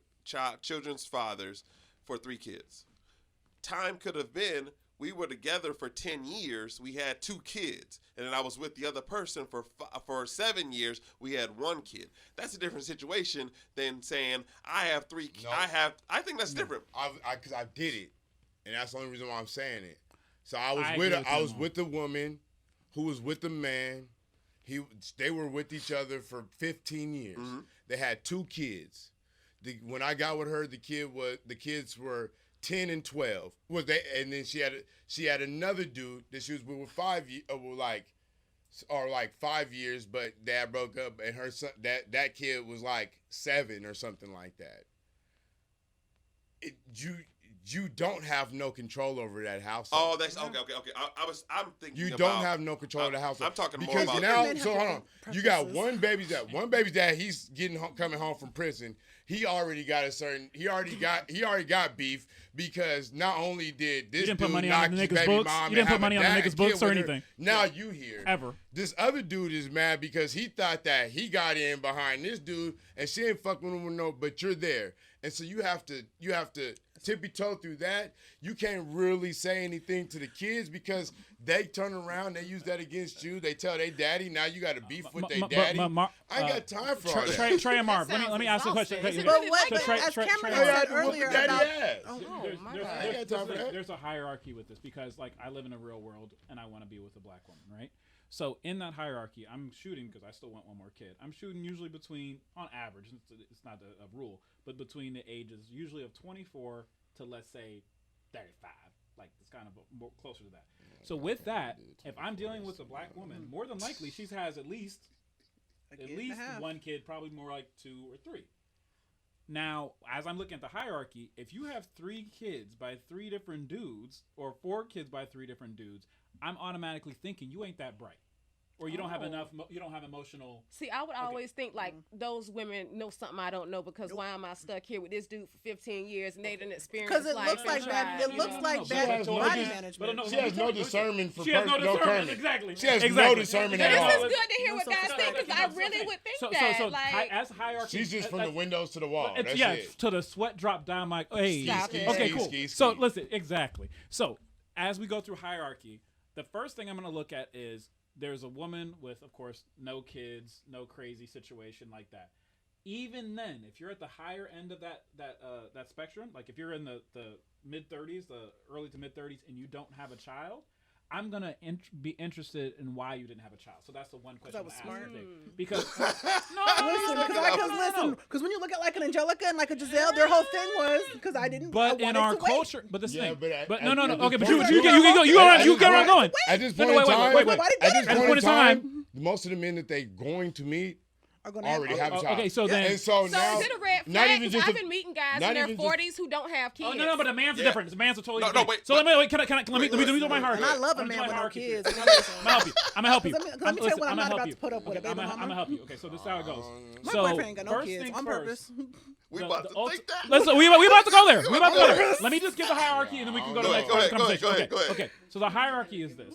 children's fathers for 3 kids. Time could have been we were together for 10 years. We had 2 kids, and then I was with the other person for 7 years. We had 1 kid. That's a different situation than saying I have 3. No. I think that's different. Because I did it, and that's the only reason why I'm saying it. So I was with a woman who was with a man. They were with each other for 15 years. Mm-hmm. They had 2 kids. When I got with her, the kids were 10 and 12. And then she had another dude that she was with 5 years, but dad broke up, and her son, that kid was like 7 or something like that. You don't have no control over that household. Oh, that's okay. I'm thinking you don't have no control of the household. I'm talking because more about now. So hold on, you got one baby's dad. He's coming home from prison. He already got beef because not only did this dude knock his baby mom, you didn't put money on the nigga's books or anything. Now you hear ever. This other dude is mad because he thought that he got in behind this dude and she ain't fucking with him, but you're there, and so you have to tippy-toe through that. You can't really say anything to the kids because they turn around, they use that against you. They tell their daddy, now you got to beef with their daddy. I ain't got time for all that. Trey and Marv, let me ask you a question. But as Cameron said earlier about... There's a hierarchy with this because, like, I live in a real world and I want to be with a black woman, right? So in that hierarchy, I'm shooting because I still want one more kid. I'm shooting usually between, on average, it's not a rule, but between the ages usually of 24 to let's say 35. Like it's kind of more closer to that. So with that, if I'm dealing with a black woman, more than likely she has at least one kid, probably more like 2 or 3. Now, as I'm looking at the hierarchy, if you have 3 kids by 3 different dudes or 4 kids by 3 different dudes, I'm automatically thinking you ain't that bright. Or you don't have enough, you don't have emotional. See, I would always think like those women know something I don't know because why am I stuck here with this dude for 15 years and they didn't experience because it looks like bad. It looks like bad body management. She has no discernment for She has no discernment. Exactly. She has no discernment at all. This is good to hear what guys think because I really would think that. So as hierarchy, she's just from the windows to the wall. That's it. To the sweat drop down my. Hey, okay, cool. So listen, exactly. So as we go through hierarchy, the first thing I'm going to look at is. There's a woman with, of course, no kids, no crazy situation like that. Even then, if you're at the higher end of that spectrum, like if you're in the mid-30s, the early to mid-30s, and you don't have a child, I'm going to be interested in why you didn't have a child. So that's the one question I was smart. Because because when you look at like an Angelica and like a Giselle, their whole thing was because I didn't. But in our culture, but this thing. But no. Okay, but you get where I'm going. At this point in time, most of the men that they're going to meet are going to already have a child. Okay, so then. So now, is it a red flag? Because I've been meeting guys in their 40s who don't have kids. Oh, no, but a man's different. The man's a totally different. No, wait. So let me do my hierarchy. And I love a man with no kids. I'm going to help you. Let me tell you what I'm not about to put up with. I'm going to help you. Okay, so this is how it goes. My boyfriend ain't got no kids on purpose. We about to think that. Listen, we about to go there. Let me just give the hierarchy and then we can go to the next conversation. Go ahead. Okay, so the hierarchy is this.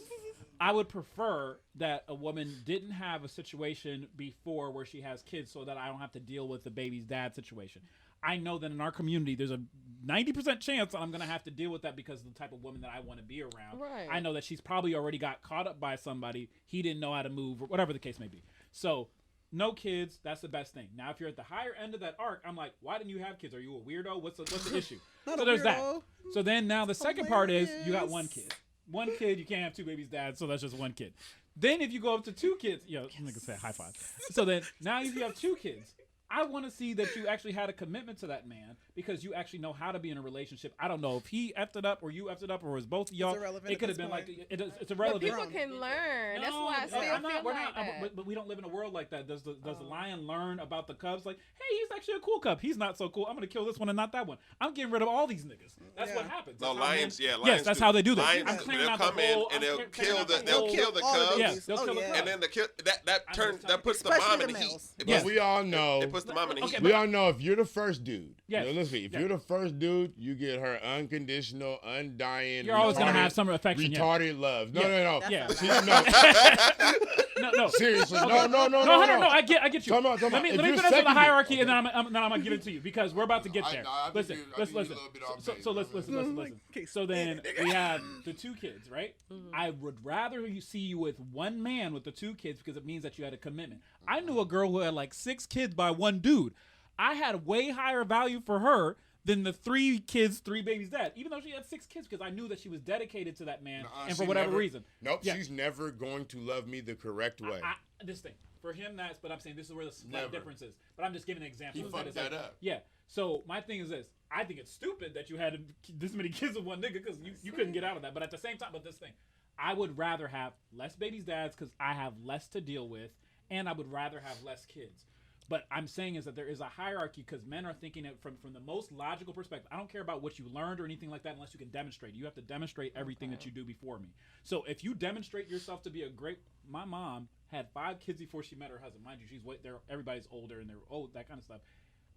I would prefer that a woman didn't have a situation before where she has kids so that I don't have to deal with the baby's dad situation. I know that in our community, there's a 90% chance that I'm going to have to deal with that because of the type of woman that I want to be around. Right. I know that she's probably already got caught up by somebody. He didn't know how to move or whatever the case may be. So no kids, that's the best thing. Now, if you're at the higher end of that arc, I'm like, why didn't you have kids? Are you a weirdo? What's the issue? So there's that. So then now the second part is you got one kid. One kid, you can't have 2 babies' dad, so that's just 1 kid. Then if you go up to 2 kids, nigga say high five. So then now if you have 2 kids, I want to see that you actually had a commitment to that man because you actually know how to be in a relationship. I don't know if he effed it up or you effed it up or it was both of y'all. It could have been like it's irrelevant. But people can learn. That's why I still feel like that. But we don't live in a world like that. Does the lion learn about the cubs? Like, hey, he's actually a cool cub. He's not so cool. I'm gonna kill this one and not that one. I'm getting rid of all these niggas. That's what happens. No, lions. Yes, that's how they do that. Lions, they'll come in and they'll kill the cubs. Yes, they'll kill the cubs. And then that puts the mom in the heat. But we all know. It puts the mom in the heat. We all know if you're the first dude. Yes. Listen, if you're the first dude, you get her unconditional, undying. You're always gonna have some affection. Retarded love. No. Yeah. No. Seriously. No. I get you. Let me finish with the hierarchy, and then I'm gonna give it to you because we're about to get there. Listen. So listen. So then we have the 2 kids, right? I would rather you see you with one man with the 2 kids because it means that you had a commitment. I knew a girl who had like 6 kids by one dude. I had way higher value for her than the 3 kids, 3 babies' dad, even though she had 6 kids, because I knew that she was dedicated to that man, and for whatever reason. Nope, she's never going to love me the correct way. This thing. For him, but I'm saying this is where the slight difference is. But I'm just giving an example. He fucked that up. Yeah. So my thing is this. I think it's stupid that you had this many kids with one nigga because you couldn't get out of that. But at the same time, this thing, I would rather have less babies' dads because I have less to deal with, and I would rather have less kids. But I'm saying is that there is a hierarchy because men are thinking it from the most logical perspective. I don't care about what you learned or anything like that unless you can demonstrate. You have to demonstrate everything that you do before me. So if you demonstrate yourself to be a great... My mom had 5 kids before she met her husband. Mind you, everybody's older and they're old, that kind of stuff.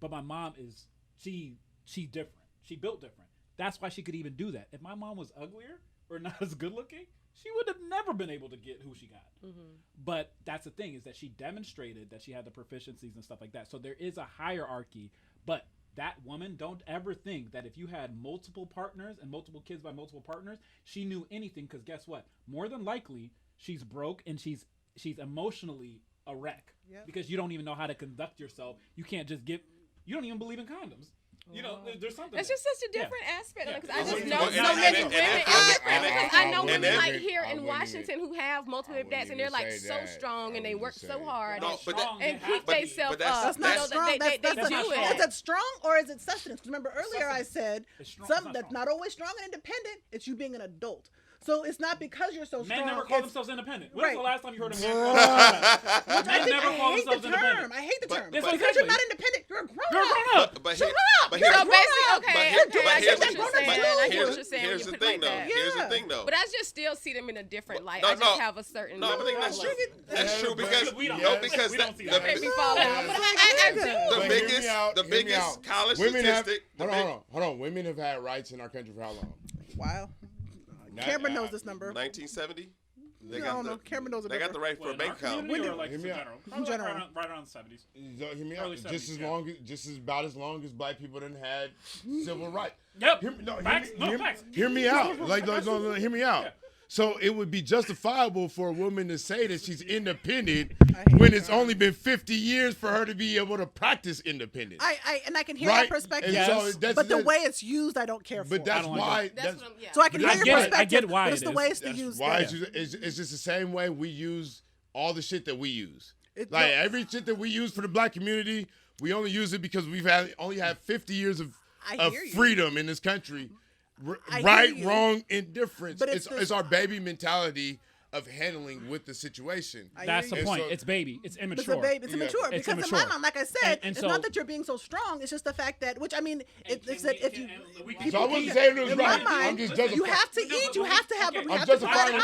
But my mom is... She different. She built different. That's why she could even do that. If my mom was uglier or not as good looking... She would have never been able to get who she got. But that's the thing is that she demonstrated that she had the proficiencies and stuff like that. So there is a hierarchy. But that woman, don't ever think that if you had multiple partners and multiple kids by multiple partners, she knew anything. Because guess what? More than likely, she's broke and she's emotionally a wreck. Because you don't even know how to conduct yourself. You can't just you don't even believe in condoms. there's something. It's just such a different aspect because I just know so many women. It's different because I know women like here in Washington who have multiple dads and they're like so strong and they work so hard and keep themselves up. That's not strong. They do it. Is it strong or is it sustenance? Remember earlier I said that's not always strong and independent. It's you being an adult. So it's not because you're so strong. Men never call themselves independent. When's the last time you heard a man call themselves independent? Men never call themselves independent. I hate the term. Because you're not independent. You're a grown up. Shut up. You're a grown up. I get what you're saying. Here's the thing, though. Here's the thing, though. But I just still see them in a different light. I just have a certain. No, I think that's true. That's true because we don't see that. Make me fall out. But I the do. biggest college statistic. Hold on. Women have had rights in our country for how long? Wow. Cameron knows this number. 1970. Cameron knows it. They got the right for a bank account. In general, right around the 70s. Hear me out. Just about as long as black people didn't had civil rights. Yep. Facts. Hear me out. Hear me out. So it would be justifiable for a woman to say that she's independent when it's only been 50 years for her to be able to practice independence. I can hear that perspective. But the way it's used, I don't care for. But that's why. So I can hear your perspective. I get why it's the way it's used. It's just the same way we use all the shit that we use. Every shit that we use for the black community, we only use it because we've only had 50 years of freedom in this country. Right, wrong, indifference. But it's our baby mentality of handling with the situation. That's the point. It's baby. It's immature. It's immature. Because in my mind, like I said, it's not that you're being so strong. It's just the fact that, which I mean, it's that if you. So I wasn't saying it was right. I'm just justifying. You have to eat. You have to have. I'm justifying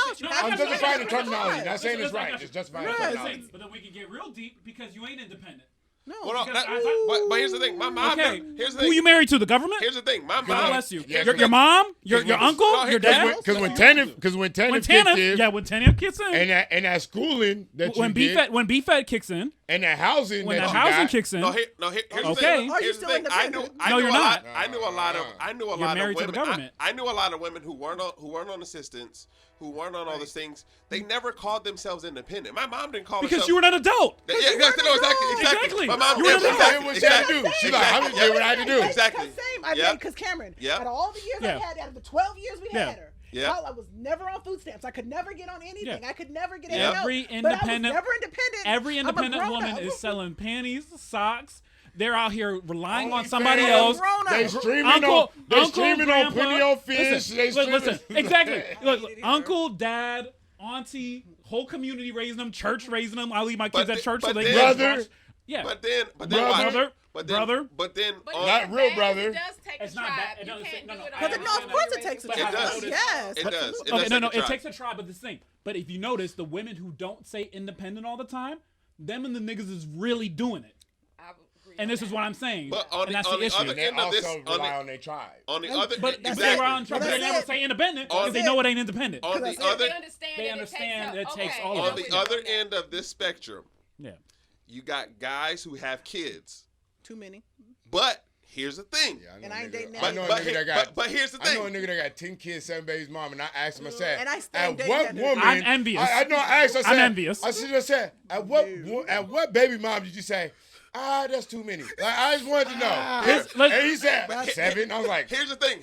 the terminology. Not saying it's right. Just justifying the terminology. But then we can get real deep because you ain't independent. No. But here's the thing. My mom. Okay. Here's the thing. Who you married to? The government? Here's the thing. My mom. God bless you. Yeah, your mom? Your uncle? Your dad? Because when Tana kicks in. And that schooling that when you did. When BFED kicks in. And that housing when that the housing kicks in. Here's the thing. Here's the thing. I knew a lot of women who weren't on assistance, who weren't on all these things. They never called themselves independent. My mom didn't call herself. Because you were an adult. Exactly. My mom did what she had to do. She's like, I just did what I had to do. Exactly. Because Cameron, out of all the years I had, out of the 12 years we had her, I was never on food stamps. I could never get on anything. I could never get anything else. But I was never independent. Every independent woman is selling panties, socks. They're out here relying on somebody else. They streaming on Plenty of Fish. Listen, exactly. Look, uncle, dad, auntie, whole community raising them, church raising them. I leave my kids at church so they can brother. Yeah. But then not real brother. It does take a tribe. You can't do it all. But of course it takes a tribe. Yes. It does. It takes a tribe, but this thing. But if you notice, the women who don't say independent all the time, them and the niggas is really doing it. And this is what I'm saying. But on that's the the issue. other end of this, rely on their tribe. On the other, but they rely on tribe. They never say independent because they know it ain't independent. On the other, they understand it takes all of it. On the other end of this spectrum, yeah, you got guys who have kids. Too many. But here's the thing. Yeah, I ain't dating But here's the thing. I know a nigga that got 10 kids, 7 babies, mom, and I asked him, I said, at what woman? I'm envious. I know. I asked. I said, I'm envious. I said, at what baby mom did you say? That's too many. Like, I just wanted to know. And he said 7. I was like, here's the thing.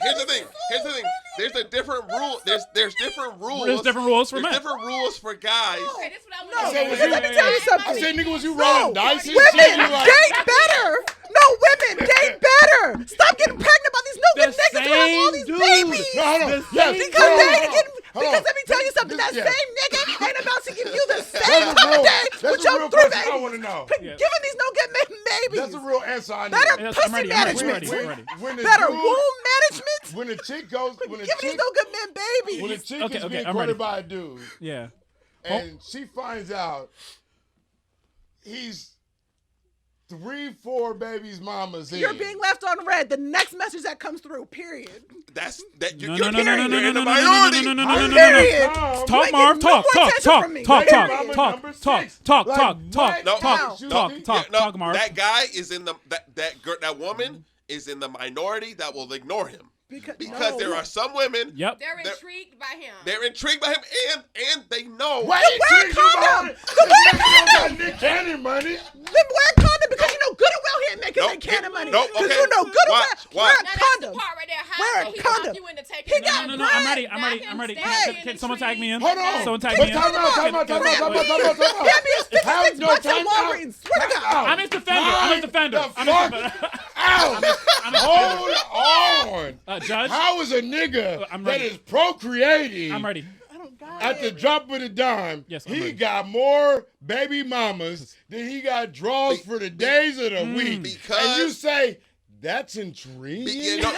There's a different rule. There's different rules. There's different rules for men. Different rules for guys. Okay, this is what I let me tell you something. I said, nigga, was you rolling dice? Women date better. No, women date better. Stop getting pregnant by these no-good niggas who have all these babies. No. Because let me tell you something. That same nigga ain't about to give you the same day with your 3 babies. I want to know. Giving these no-good babies. That's a real answer I need. Better pussy management. Better womb management. When the chick goes, giving these no-good men babies. When the chick is being courted by a dude, and she finds out he's 3-4 babies mamas in. You're being left on red. The next message that comes through, period. You're in the minority. Period. Talk, Marv. Talk, Marv. That guy is in the that woman is in the minority that will ignore him. Because there are some women. Yep. They're intrigued by him. They're intrigued by him, and they know. Wear a condom. Nick Cannon money. Wear a condom because you know good and well he ain't taking their can of money. Nope. Because Okay. you know good and well, wear a condom. Wear a condom. He got No, I'm ready. Can someone tag me in? Hold on. Someone tag me in. Time out. Can't be a 56 bucks at Walgreens. Swear to God. I'm his defender. Hold on. Judge? How is a nigga I'm that ready. is procreating I'm ready. at the drop of the dime, Yes, I'm he ready. got more baby mamas than he got draws for the days of the week. Because- And you say, that's intriguing? No.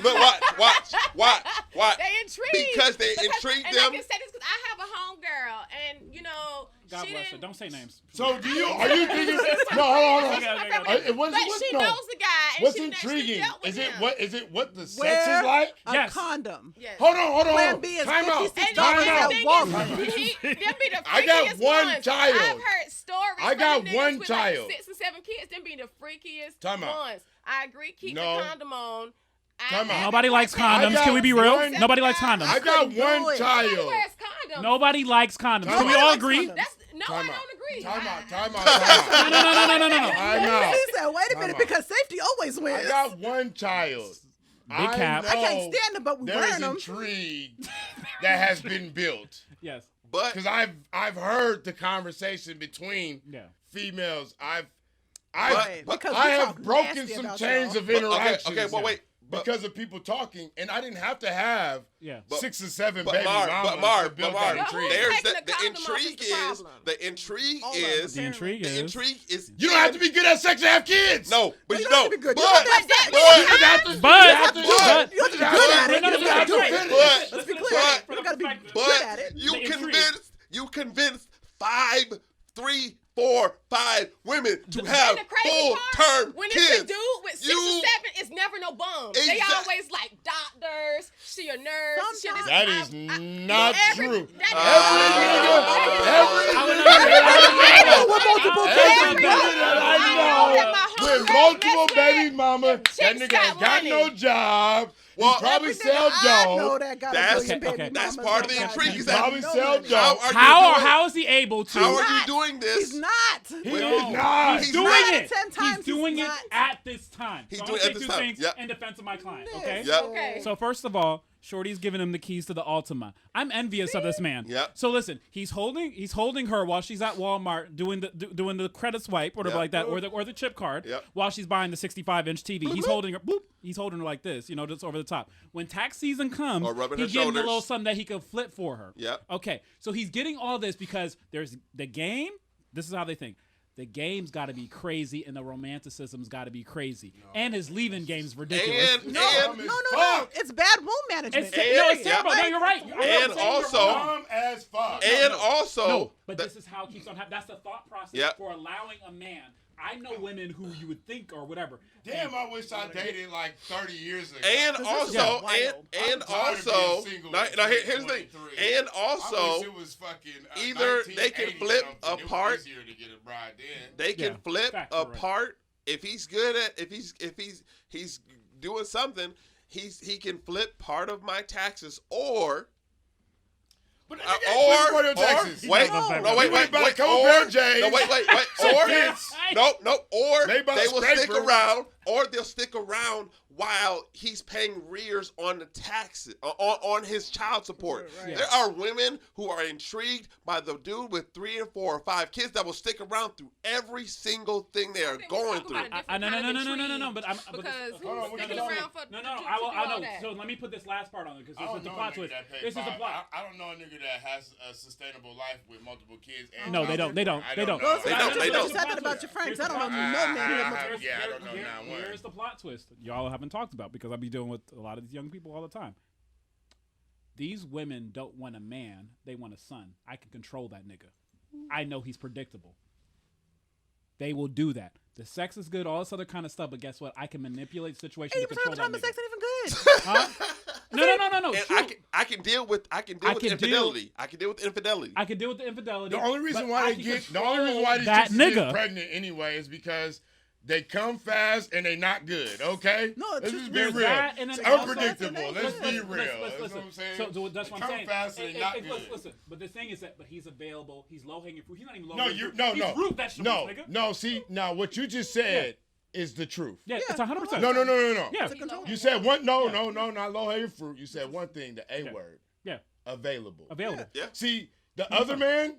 But watch. They intrigued. Because they intrigued them. And I can say this because I have a homegirl, and you know, God she bless her. didn't. Don't say names. So are you thinking? No, hold on. Okay. But she knows the guy. And What's she intriguing? dealt with him. Is it what the sex Wear is like? a Yes. condom. Yes. Hold on. Plan B is Time out. $56 Time at out. Walgreens. Them be the freakiest I got one ones. child. I've heard stories. I got from niggas one with child. Like 6 and 7 kids. Them be the freakiest Time out. ones. I agree. Keep No. the condom on. Time out. Nobody likes condoms. Can we be real? Nobody likes condoms. I got couldn't do one it. Nobody child. wears condoms. Nobody likes condoms. Time Can we out. all Nobody agree? likes That's no. I Time don't out. agree. Time out. No. Time out. He said, wait a minute, Time out. because safety always wins. I got one child. Big cap. I can't stand them, but we There is wearing them. intrigue that has been built. Yes. But Because I've heard the conversation between Yeah. females. Because I we have talk broken nasty some about chains y'all. of interaction. okay, well, wait. Because of people talking, and I didn't have to have Yeah. 6 or 7 But baby Marv, mamas but Marv, to build but Marv, that intrigue. there's Taking the the condom off intrigue is the is problem. the intrigue All of them. is The intrigue the is. intrigue is You don't have to be good at sex to have kids. no, but You you don't have know, to be good. but You don't have to have You sex. just have to. But- you have to do but- it. You have to be good at it. No, You have to do it. but Let's be clear. but- You gotta be good but at it. you The intrigue. convinced 3, 4, 5 women to And have the crazy full part, term when kids. it's a dude with 6 You- or 7, it's never no bum. They Exact- always like doctors. She a nurse. She this, That is not true. That I know with multiple Every kids. nigga that I know with multiple baby mama, that nigga ain't got no job. Well, he probably Every sell nigga I know dope. that got That's- a billion baby okay. That's mamas part of that the got intrigue. no Is that Probably money. sell How dope. are you How doing? how is he able to? How are not. you doing this? He's not. He is not. He's doing not. it. 10 times He's doing he's it not. at this time. He's So doing I'm it at gonna this say time. two things Yep. in defense of my client. Okay. Yep. Okay. So first of all, Shorty's giving him the keys to the Altima. I'm envious of this man. Yep. So listen, he's holding her while she's at Walmart doing the credit swipe or whatever Yep. like that, or the chip card. Yep. While she's buying the 65-inch TV, he's holding her. Boop. He's holding her like this, just over the top. When tax season comes, Or rubbing her he's getting a shoulders. little something that he can flip for her. Yep. Okay. So he's getting all this because there's the game. This is how they think. The game's got to be crazy and the romanticism's got to be crazy. And his leaving game's ridiculous. And- No. It's bad womb management. It's terrible. yeah. No, you're right. And also- Dumb as fuck. And also, No, but this is how it keeps on happening. That's the thought process Yep. for allowing a man. I know women who you would think or whatever. Damn, I wish I dated like 30 years ago. and This is also, wild. and I'm tired of also, being single now, at here's the thing. 23. And I also, wish it was fucking either they can 1980 flip something. It was apart. easier to get a bride then. they can Yeah, flip fact, you're right. apart. If he's good at, if he's doing something, he can flip part of my taxes, or But or Texas. wait, No. no, wait, Wait, wait, come or, on, James. no, wait, Some or fence. no, or They they about will stick scraper. around, or they'll stick around while he's paying rears on the taxes, on his child support. Right. There are women who are intrigued by the dude with 3 and 4 or 5 kids that will stick around through every single thing they are going through. No. But I'm Because Hold on, who's what sticking you talking around for No, to do I all know. that? So let me put this last part on it because I this don't is the know a plot nigga twist. that pays This is the five. plot. I don't know a nigga that has a sustainable life with multiple kids. And No, they don't. They don't. I They don't. know. They don't. They don't. You said that about your friends. I don't know no man. I don't know now one. Here's the plot twist y'all haven't talked about because I be dealing with a lot of these young people all the time. These women don't want a man; they want a son. I can control that nigga. I know he's predictable. They will do that. The sex is good, all this other kind of stuff, but guess what? I can manipulate the situation to 80% control of the time, that the nigga. sex ain't even good. Huh? No. And True. I can deal with infidelity. I can deal with infidelity. I can deal with the infidelity. The only reason but why I they can get, the only reason why these that chicks get nigga. pregnant anyway is because They come fast and they not good, okay? No, let's just be real. It's unpredictable. Let's be real. That's what I'm saying. So that's what I'm saying. Come fast and they not good. Listen, but the thing is that, but he's available. He's low hanging fruit. He's not even low hanging fruit. No, he's root vegetables, nigga. No, see, now what you just said is the truth. Yeah, it's 100%. No. Yeah. You said one. No, not low hanging fruit. You said one thing, the A word. Yeah. Available. Yeah. See, the other man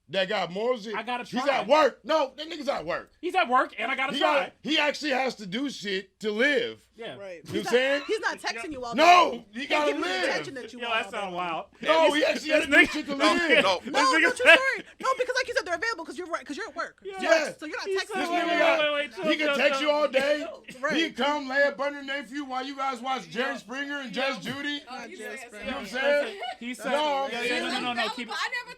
that got morals. I gotta try. He's at work. No, that nigga's at work. He's at work, and I gotta try. He actually has to do shit to live. Yeah. Right. You know what I'm saying? He's not texting you all day. No, he gotta live. live. That sounds wild. No, he actually has to do shit to live. No, true story. No, because like you said, they're available because you're at work. Yeah. So you're not texting. He can text you all day. Right. He can come lay up underneath you while you guys watch Jerry Springer and Judge Judy. You know what I'm saying? He said, I no. never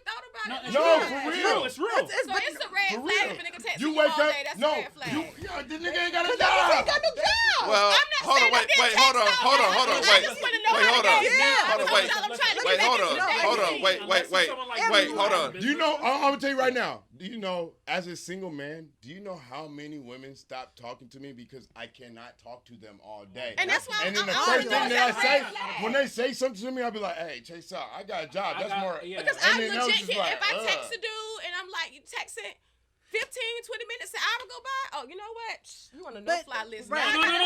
thought about it. No, for real. It's real. So it's a red flag if a nigga text you you wake all up. day. That's No, a red flag. the nigga ain't got a job. He got no job. Well, hold on, wait, hold on, hold on. Do you know? I'm gonna tell you right now. Do you know, as a single man, do you know how many women stop talking to me because I cannot talk to them all day? And that's why. And then the first thing that I say, when they say something to me, I'll be like, "Hey, Chase out. I got a job. That's more." Because I legit can. If I text a dude and I'm like, you texting 15, 20 minutes, an hour go by. Oh, you know what? You on a no-fly list. Right. No. That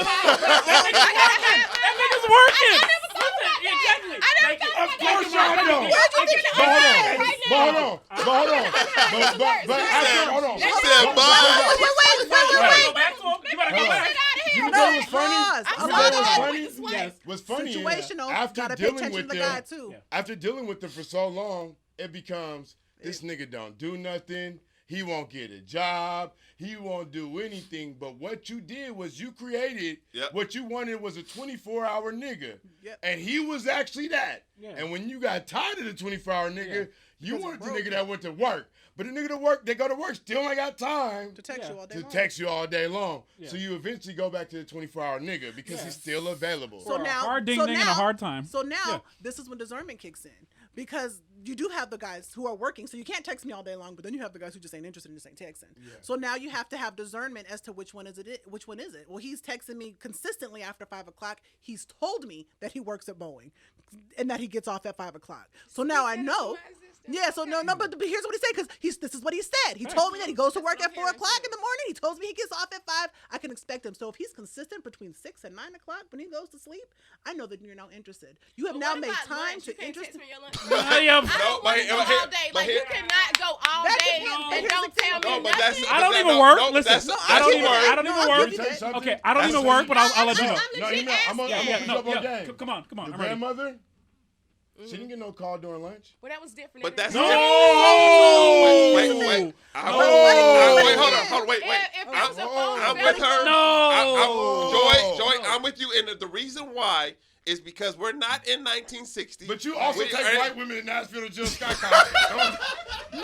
nigga's working. I never thought about that. Exactly. I never thought about that. Of course y'all know. Hold on. She said, You better go back. You know what's funny? Situational. After Gotta pay dealing attention with to the them, guy too. after dealing with them for so long, it becomes this nigga don't do nothing. He won't get a job. He won't do anything. But what you did was you created what you wanted was a 24-hour nigga. Yep. And he was actually that. Yeah. And when you got tired of the 24-hour nigga, you wanted the nigga that went to work. But the nigga that work, they go to work, still ain't got time To text you all day long. text you all day long. Yeah. So you eventually go back to the 24-hour nigga because he's still available. So now, hard ding and a hard time. So now, this is when discernment kicks in. Because you do have the guys who are working, so you can't text me all day long, but then you have the guys who just ain't interested and just ain't texting. Yeah. So now you have to have discernment as to which one is it. Well, he's texting me consistently after 5 o'clock. He's told me that he works at Boeing and that he gets off at 5 o'clock. So now I know. Yeah, so no, but here's what he said, because this is what he said. He told me that he goes to work at 4 o'clock in the morning. He tells me he gets off at 5. I can expect him. So if he's consistent between 6 and 9 o'clock when he goes to sleep, I know that you're now interested. You have now made time to interest. All day. Like, you cannot go all day and don't tell me nothing. I don't even work. Listen, I don't even work. Okay, I don't even work, but I'll let you know. I'm on game. Come on. Your grandmother? She didn't get no call during lunch. Well, that was different. But that's no. Wait. Wait, hold on. Wait. I'm with her. No. Joy, I'm with you. And the reason why is because we're not in 1960. But you also take white women in Nashville to Jill Scott concert. No.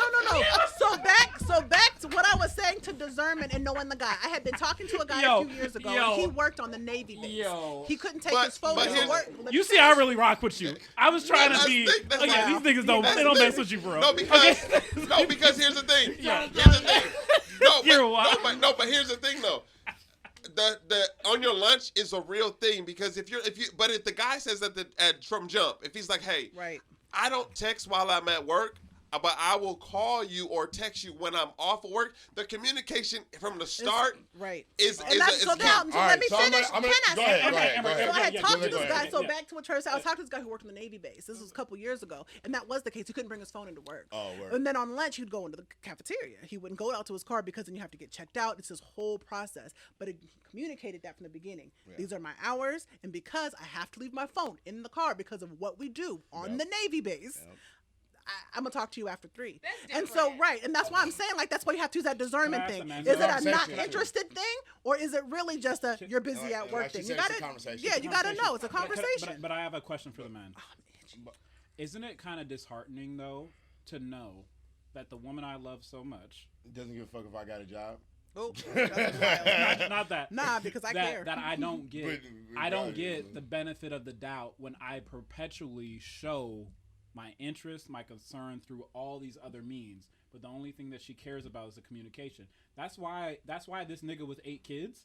So back to what I was saying to discernment and knowing the guy. I had been talking to a guy a few years ago, and he worked on the Navy base. He couldn't take his phone to work. You see, I really rock with you. I was trying to be. These niggas don't mess with you, bro. No, because here's the thing. Here's the thing. But here's the thing, though. The on your lunch is a real thing, because if the guy says that from jump, if he's like, hey, I don't text while I'm at work, but I will call you or text you when I'm off of work, the communication from the start is key. So let me finish. Go ahead. So I had talked to this guy. So back to what Trevor said, I was talking to this guy who worked on the Navy base. This was a couple years ago, and that was the case. He couldn't bring his phone into work. Oh, word. And then on lunch, he'd go into the cafeteria. He wouldn't go out to his car because then you have to get checked out. It's this whole process. But it communicated that from the beginning. Yeah. These are my hours, and because I have to leave my phone in the car because of what we do on the Navy base. Yep. I'm gonna talk to you after 3. And so and that's why I'm saying, like, that's why you have to use that discernment thing. Is it a not interested thing, or is it really just a you're busy at work thing? You gotta, you gotta know it's a conversation. But I have a question for the man. Isn't it kind of disheartening though to know that the woman I love so much doesn't give a fuck if I got a job? Oh, not that. Nah, because I care. That I don't get. I don't get the benefit of the doubt when I perpetually show my interest, my concern through all these other means, but the only thing that she cares about is the communication. That's why this nigga with 8 kids.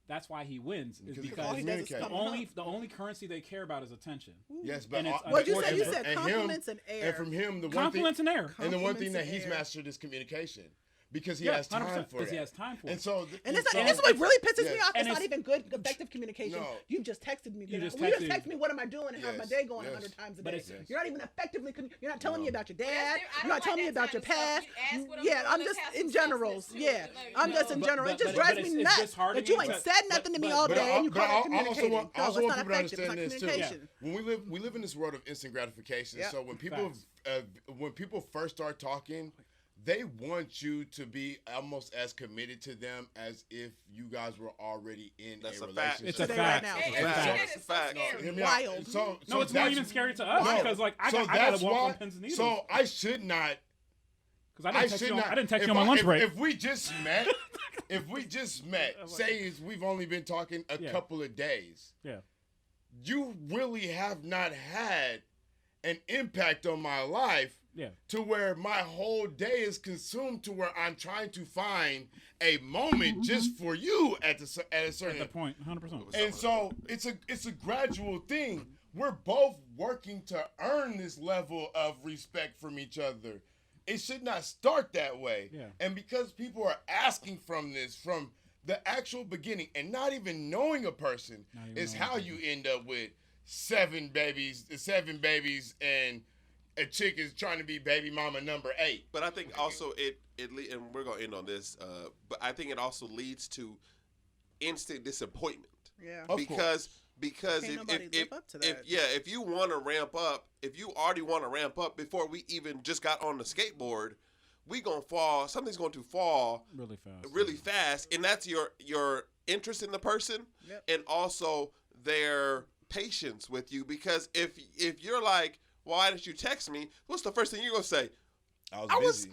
That's why he wins. Is because the only currency they care about is attention. Yes, but what you said compliments and air. And from him, the compliments and air. And the one thing that he's mastered is communication. Because he has time for it. Because he has time for it. And so, and this is what really pisses me off. It's not even good, effective communication. No. You just texted me. You just text me, what am I doing, and how's my day going 100 times a day. You're not even effectively. You're not telling me about your dad. You're not telling me about your past. Yeah, I'm just in general. Yeah, I'm just in general. It just drives me nuts that you ain't said nothing to me all day and you call it communicating. I also want people to understand this too. When we live in this world of instant gratification, so when people first start talking, they want you to be almost as committed to them as if you guys were already in a relationship. It's a fact. It's a fact. Wild. No, it's more even scary to us because like I gotta walk on pins and needles. So I should not. Because I didn't text you on my lunch break. If we just met, say we've only been talking a couple of days. Yeah. You really have not had an impact on my life. Yeah. To where my whole day is consumed to where I'm trying to find a moment just for you at a certain point, 100%. And so it's a gradual thing. We're both working to earn this level of respect from each other. It should not start that way. Yeah. And because people are asking from the actual beginning and not even knowing a person is how you end up with 7 babies and a chick is trying to be baby mama number 8. But I think also it and we're gonna end on this. But I think it also leads to instant disappointment. Yeah. Because if you want to ramp up, if you already want to ramp up before we even just got on the skateboard, we gonna fall. Something's going to fall really fast, and that's your interest in the person, and also their patience with you. Because if you're like, why didn't you text me? What's the first thing you're gonna say? I was at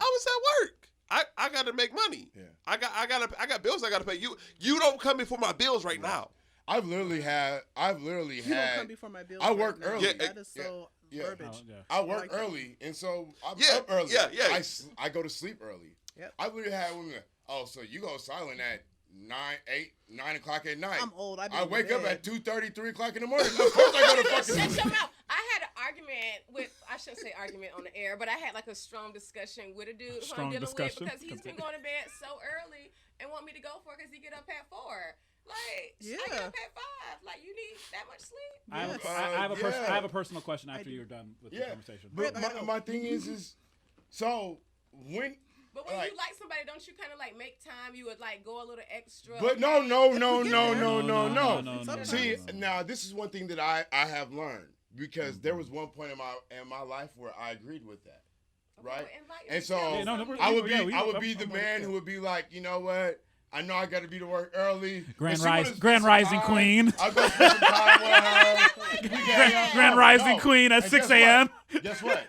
work. I got to make money. Yeah. I got bills I got to pay. You don't come before my bills right now. I've literally had. You don't come before my bills. I work early. Yeah, that is so garbage. I work early, and so I'm up early. Yeah. I go to sleep early. Yep. I literally had women. Oh, so you go silent at 9 o'clock at night. I'm old. I wake up at 2:30, 3 o'clock in the morning. Of course I go to fucking sleep. Shut your mouth. I had an argument with, I shouldn't say argument on the air, but I had like a strong discussion with a dude who I'm dealing with because he's been going to bed so early and want me to go for it because he get up at 4. Like, I get up at 5. Like, you need that much sleep? I have a personal question after you're done with the conversation. But my thing is so when... But when you like somebody, don't you kind of like make time? You would like go a little extra. But no. See, now this is one thing that I have learned because there was one point in my life where I agreed with that, right? And so I would be the man who would be like, you know what? I know I got to be to work early. Grand Rising Queen. I'll go spend some time with her. Grand Rising Queen at 6 a.m. Guess what?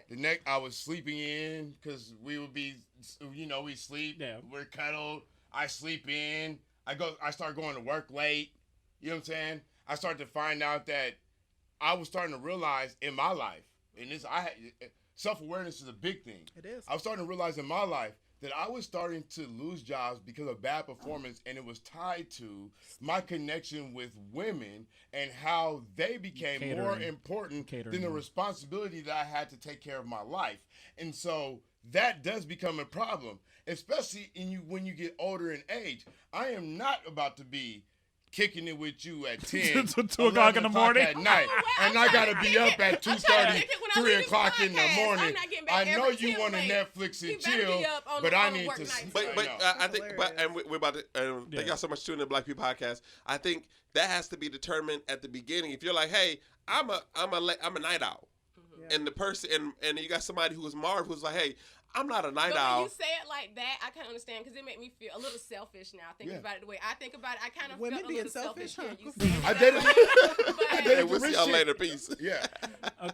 The next, I was sleeping in because we would be, we sleep. Yeah. We're cuddled. I sleep in. I start going to work late. You know what I'm saying? I started to find out that I was starting to realize in my life, and self-awareness is a big thing. It is. I was starting to realize in my life that I was starting to lose jobs because of bad performance, and it was tied to my connection with women and how they became more important than the responsibility that I had to take care of my life. And so that does become a problem, especially when you get older in age. I am not about to be kicking it with you at 10 to 2 o'clock in the morning at night, and I gotta be up at 2:30, 3 o'clock in the morning. I know you want to Netflix and chill, but I need to. I think, and we're about to. Thank y'all so much for tuning in the Black Pew Podcast. I think that has to be determined at the beginning. If you're like, hey, I'm a night owl, and the person, and you got somebody who is Marv who's like, hey, I'm not a night owl. When you say it like that, I kind of understand because it made me feel a little selfish now. Thinking about it the way I think about it, I kind of feel a little selfish. I dated. We'll see y'all later. Peace. Yeah. Okay.